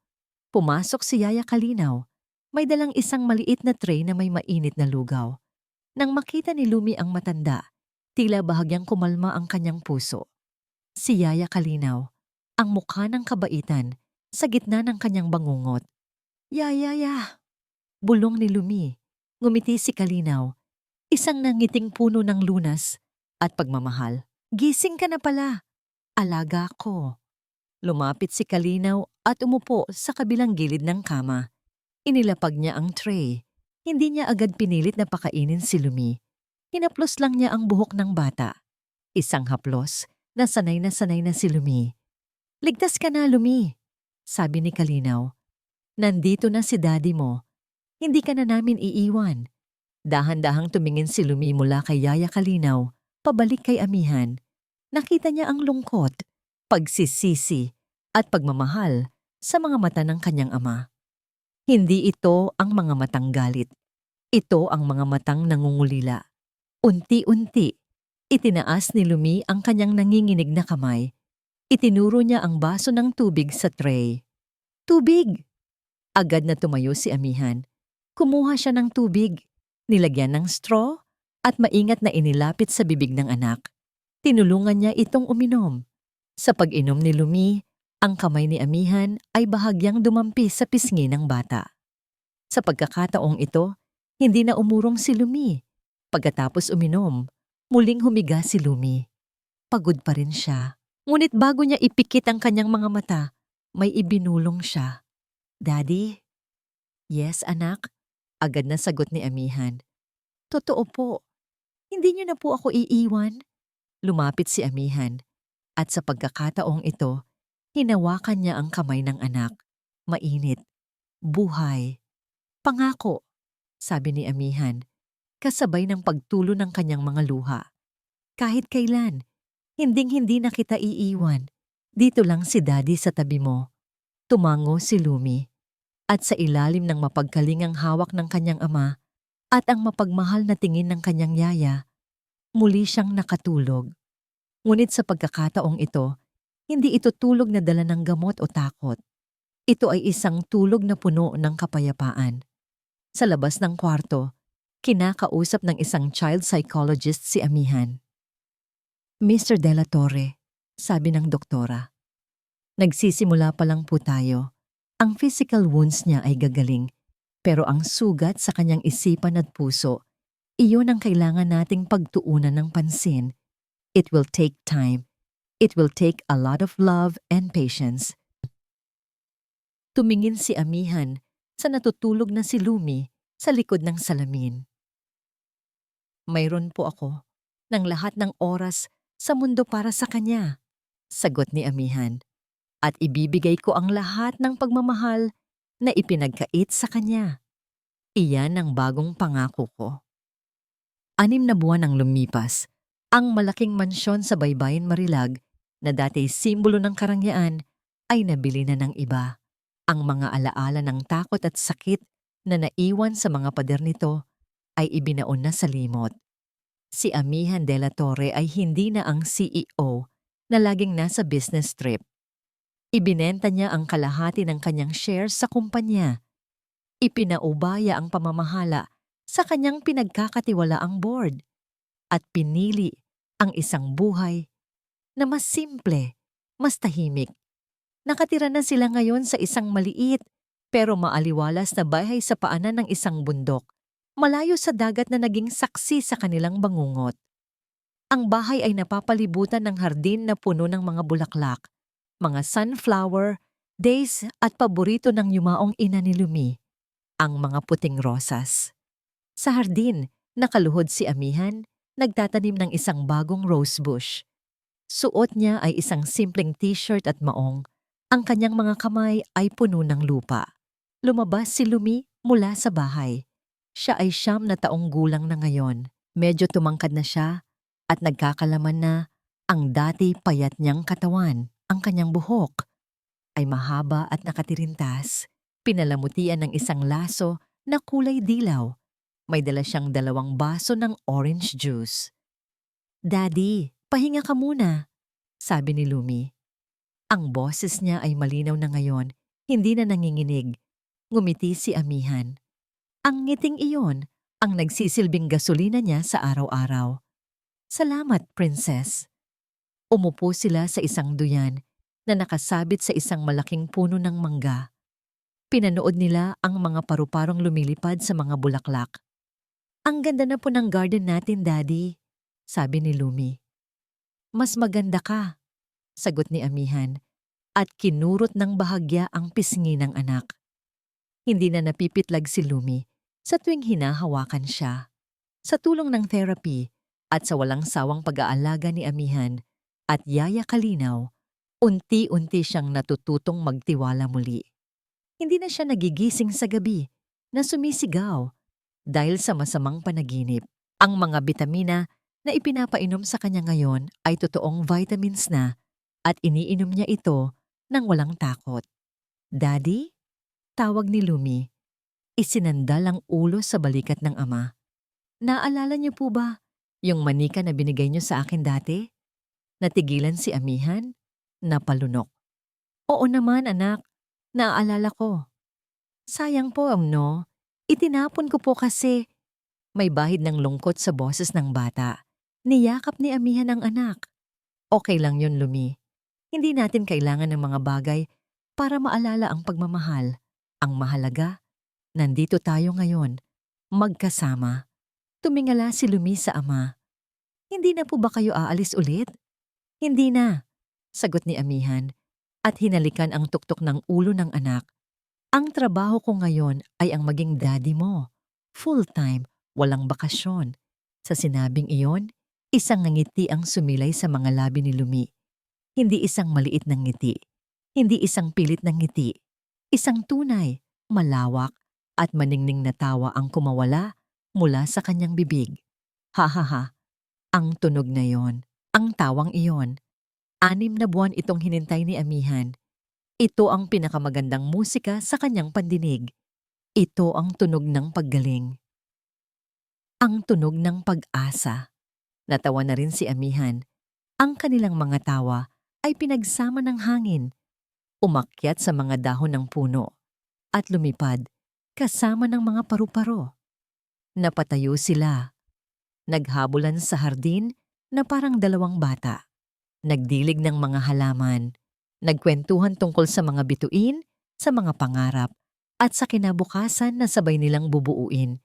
Pumasok si Yaya Kalinaw. May dalang isang maliit na tray na may mainit na lugaw. Nang makita ni Lumi ang matanda, tila bahagyang kumalma ang kanyang puso. Si Yaya Kalinaw, ang mukha ng kabaitan sa gitna ng kanyang bangungot. "Yaya!" Bulong ni Lumi. Ngumiti si Kalinaw, isang nangiting puno ng lunas at pagmamahal. "Gising ka na pala. Alaga ko." Lumapit si Kalinaw at umupo sa kabilang gilid ng kama. Inilapag niya ang tray. Hindi niya agad pinilit na pakainin si Lumi. Hinaplos lang niya ang buhok ng bata. Isang haplos na sanay na si Lumi. "Ligtas ka na, Lumi," sabi ni Kalinaw. "Nandito na si Daddy mo. Hindi ka na namin iiwan." Dahan-dahang tumingin si Lumi mula kay Yaya Kalinaw, pabalik kay Amihan. Nakita niya ang lungkot, pagsisisi, at pagmamahal sa mga mata ng kanyang ama. Hindi ito ang mga matang galit. Ito ang mga matang nangungulila. Unti-unti, itinaas ni Lumi ang kanyang nanginginig na kamay. Itinuro niya ang baso ng tubig sa tray. "Tubig!" Agad na tumayo si Amihan. Kumuha siya ng tubig, nilagyan ng straw, at maingat na inilapit sa bibig ng anak. Tinulungan niya itong uminom. Sa pag-inom ni Lumi, ang kamay ni Amihan ay bahagyang dumampi sa pisngi ng bata. Sa pagkakataong ito, hindi na umurong si Lumi. Pagkatapos uminom, muling humiga si Lumi. Pagod pa rin siya. Ngunit bago niya ipikit ang kanyang mga mata, may ibinulong siya. "Daddy?" "Yes, anak," agad na sagot ni Amihan. "Totoo po. Hindi niyo na po ako iiwan." Lumapit si Amihan. At sa pagkakataong ito, hinawakan niya ang kamay ng anak. Mainit. Buhay. "Pangako," sabi ni Amihan, kasabay ng pagtulo ng kanyang mga luha. "Kahit kailan, hinding-hindi na kita iiwan. Dito lang si Daddy sa tabi mo." Tumango si Lumi. At sa ilalim ng mapagkalingang hawak ng kanyang ama at ang mapagmahal na tingin ng kanyang yaya, muli siyang nakatulog. Ngunit sa pagkakataong ito, hindi ito tulog na dala ng gamot o takot. Ito ay isang tulog na puno ng kapayapaan. Sa labas ng kwarto, kinakausap ng isang child psychologist si Amihan. "Mr. De La Torre," sabi ng doktora, "nagsisimula pa lang po tayo. Ang physical wounds niya ay gagaling, pero ang sugat sa kanyang isipan at puso, iyon ang kailangan nating pagtuunan ng pansin. It will take time. It will take a lot of love and patience." Tumingin si Amihan sa natutulog na si Lumi sa likod ng salamin. "Mayroon po ako ng lahat ng oras sa mundo para sa kanya," sagot ni Amihan. "At ibibigay ko ang lahat ng pagmamahal na ipinagkait sa kanya. Iyan ang bagong pangako ko." 6 na buwan ang lumipas. Ang malaking mansyon sa Baybayin Marilag, na dati simbolo ng karangyaan, ay nabili na ng iba. Ang mga alaala ng takot at sakit na naiwan sa mga pader nito ay ibinaon na sa limot. Si Amihan de la Torre ay hindi na ang CEO na laging nasa business trip. Ibinenta niya ang kalahati ng kanyang shares sa kumpanya. Ipinaubaya ang pamamahala sa kanyang pinagkakatiwalaang board at pinili ang isang buhay na mas simple, mas tahimik. Nakatira na sila ngayon sa isang maliit pero maaliwalas na bahay sa paanan ng isang bundok, malayo sa dagat na naging saksi sa kanilang bangungot. Ang bahay ay napapalibutan ng hardin na puno ng mga bulaklak, mga sunflower, daisy at paborito ng yumaong ina ni Lumi, ang mga puting rosas. Sa hardin, nakaluhod si Amihan, nagtatanim ng isang bagong rose bush. Suot niya ay isang simpleng t-shirt at maong. Ang kanyang mga kamay ay puno ng lupa. Lumabas si Lumi mula sa bahay. Siya ay 9 na taong gulang na ngayon. Medyo tumangkad na siya at nagkakalaman na ang dati payat niyang katawan, ang kanyang buhok, ay mahaba at nakatirintas. Pinalamutian ng isang laso na kulay dilaw. May dala siyang 2 baso ng orange juice. "Daddy, pahinga ka muna," sabi ni Lumi. Ang boses niya ay malinaw na ngayon, hindi na nanginginig. Ngumiti si Amihan. Ang ngiting iyon ang nagsisilbing gasolina niya sa araw-araw. "Salamat, Princess." Umupo sila sa isang duyan na nakasabit sa isang malaking puno ng mangga. Pinanood nila ang mga paru-parong lumilipad sa mga bulaklak. "Ang ganda na po ng garden natin, Daddy," sabi ni Lumi. "Mas maganda ka," sagot ni Amihan, at kinurot ng bahagya ang pisngi ng anak. Hindi na napipitlag si Lumi sa tuwing hinahawakan siya. Sa tulong ng therapy at sa walang sawang pag-aalaga ni Amihan at Yaya Kalinaw, unti-unti siyang natututong magtiwala muli. Hindi na siya nagigising sa gabi na sumisigaw dahil sa masamang panaginip. Ang mga bitamina na ipinapainom sa kanya ngayon ay totoong vitamins na at iniinom niya ito nang walang takot. "Daddy?" Tawag ni Lumi. Isinandal ang ulo sa balikat ng ama. "Naalala niyo po ba yung manika na binigay niyo sa akin dati?" Natigilan si Amihan, napalunok. "Oo naman, anak. Naaalala ko." "Sayang po, no? Itinapon ko po kasi." May bahid ng lungkot sa boses ng bata. Niyakap ni Amihan ang anak. "Okay lang yun, Lumi. Hindi natin kailangan ng mga bagay para maalala ang pagmamahal. Ang mahalaga, nandito tayo ngayon, magkasama." Tumingala si Lumi sa ama. "Hindi na po ba kayo aalis ulit?" "Hindi na," sagot ni Amihan at hinalikan ang tuktok ng ulo ng anak. "Ang trabaho ko ngayon ay ang maging daddy mo. Full-time, walang bakasyon." Sa sinabing iyon, isang ngiti ang sumilay sa mga labi ni Lumi. Hindi isang maliit na ngiti. Hindi isang pilit na ngiti. Isang tunay, malawak, at maningning na tawa ang kumawala mula sa kanyang bibig. Ha ha ha. Ang tunog na yon, ang tawang iyon. 6 na buwan itong hinintay ni Amihan. Ito ang pinakamagandang musika sa kanyang pandinig. Ito ang tunog ng paggaling. Ang tunog ng pag-asa. Natawa na rin si Amihan. Ang kanilang mga tawa ay pinagsama ng hangin. Umakyat sa mga dahon ng puno at lumipad kasama ng mga paru-paro. Napatayo sila. Naghabulan sa hardin na parang 2 bata. Nagdilig ng mga halaman. Nagkwentuhan tungkol sa mga bituin, sa mga pangarap, at sa kinabukasan na sabay nilang bubuuin.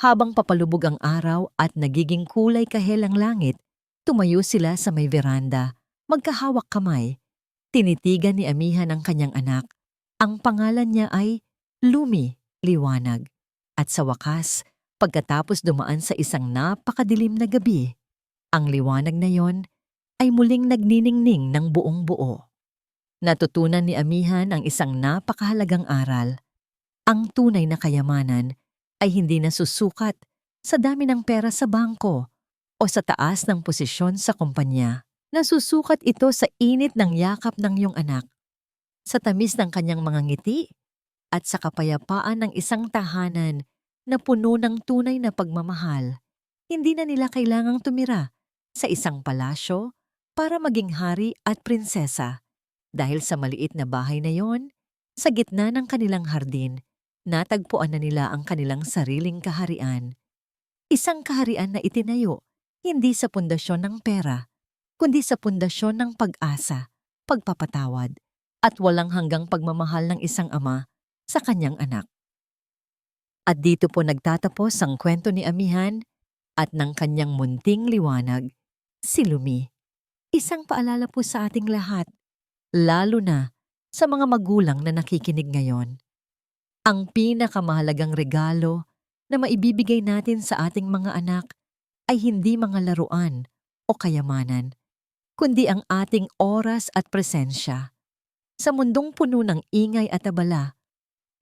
Habang papalubog ang araw at nagiging kulay kahel ang langit, tumayo sila sa may veranda, magkahawak kamay. Tinitigan ni Amihan ang kanyang anak. Ang pangalan niya ay Lumi, liwanag. At sa wakas, pagkatapos dumaan sa isang napakadilim na gabi, ang liwanag na yon ay muling nagniningning ng buong buo. Natutunan ni Amihan ang isang napakahalagang aral. Ang tunay na kayamanan ay hindi nasusukat sa dami ng pera sa bangko o sa taas ng posisyon sa kumpanya. Nasusukat ito sa init ng yakap ng iyong anak. sa tamis ng kanyang mga ngiti, at sa kapayapaan ng isang tahanan na puno ng tunay na pagmamahal. Hindi na nila kailangang tumira sa isang palasyo para maging hari at prinsesa. Dahil sa maliit na bahay na yon, sa gitna ng kanilang hardin, natagpuan na nila ang kanilang sariling kaharian. Isang kaharian na itinayo, hindi sa pundasyon ng pera, kundi sa pundasyon ng pag-asa, pagpapatawad, at walang hanggang pagmamahal ng isang ama sa kanyang anak. At dito po nagtatapos ang kwento ni Amihan at ng kanyang munting liwanag, si Lumi. Isang paalala po sa ating lahat, lalo na sa mga magulang na nakikinig ngayon. Ang pinakamahalagang regalo na maibibigay natin sa ating mga anak ay hindi mga laruan o kayamanan, kundi ang ating oras at presensya. Sa mundong puno ng ingay at abala,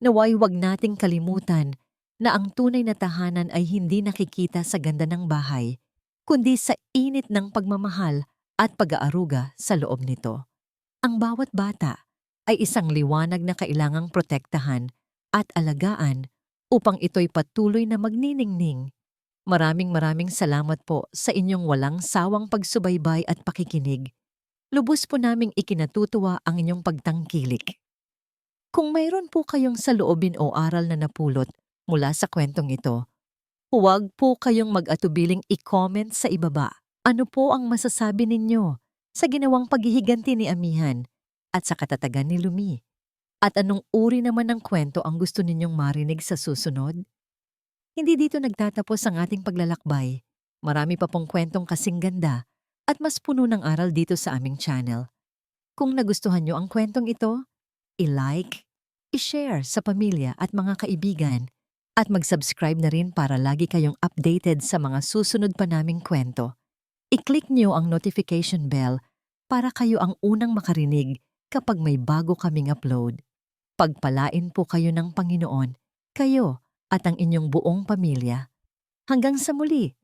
naway huwag nating kalimutan na ang tunay na tahanan ay hindi nakikita sa ganda ng bahay, kundi sa init ng pagmamahal at pag-aaruga sa loob nito. Ang bawat bata ay isang liwanag na kailangang protektahan at alagaan upang ito'y patuloy na magniningning. Maraming salamat po sa inyong walang sawang pagsubaybay at pakikinig. Lubos po naming ikinatutuwa ang inyong pagtangkilik. Kung mayroon po kayong saloobin o aral na napulot mula sa kwentong ito, huwag po kayong mag-atubiling i-comment sa ibaba. Ano po ang masasabi ninyo sa ginawang paghihiganti ni Amihan at sa katatagan ni Lumi? At anong uri naman ng kwento ang gusto ninyong marinig sa susunod? Hindi dito nagtatapos ang ating paglalakbay. Marami pa pong kwentong kasing ganda at mas puno ng aral dito sa aming channel. Kung nagustuhan nyo ang kwentong ito, i-like, i-share sa pamilya at mga kaibigan, at mag-subscribe na rin para lagi kayong updated sa mga susunod pa naming kwento. I-click nyo ang notification bell para kayo ang unang makarinig kapag may bago kaming upload. Pagpalain po kayo ng Panginoon, kayo at ang inyong buong pamilya. Hanggang sa muli!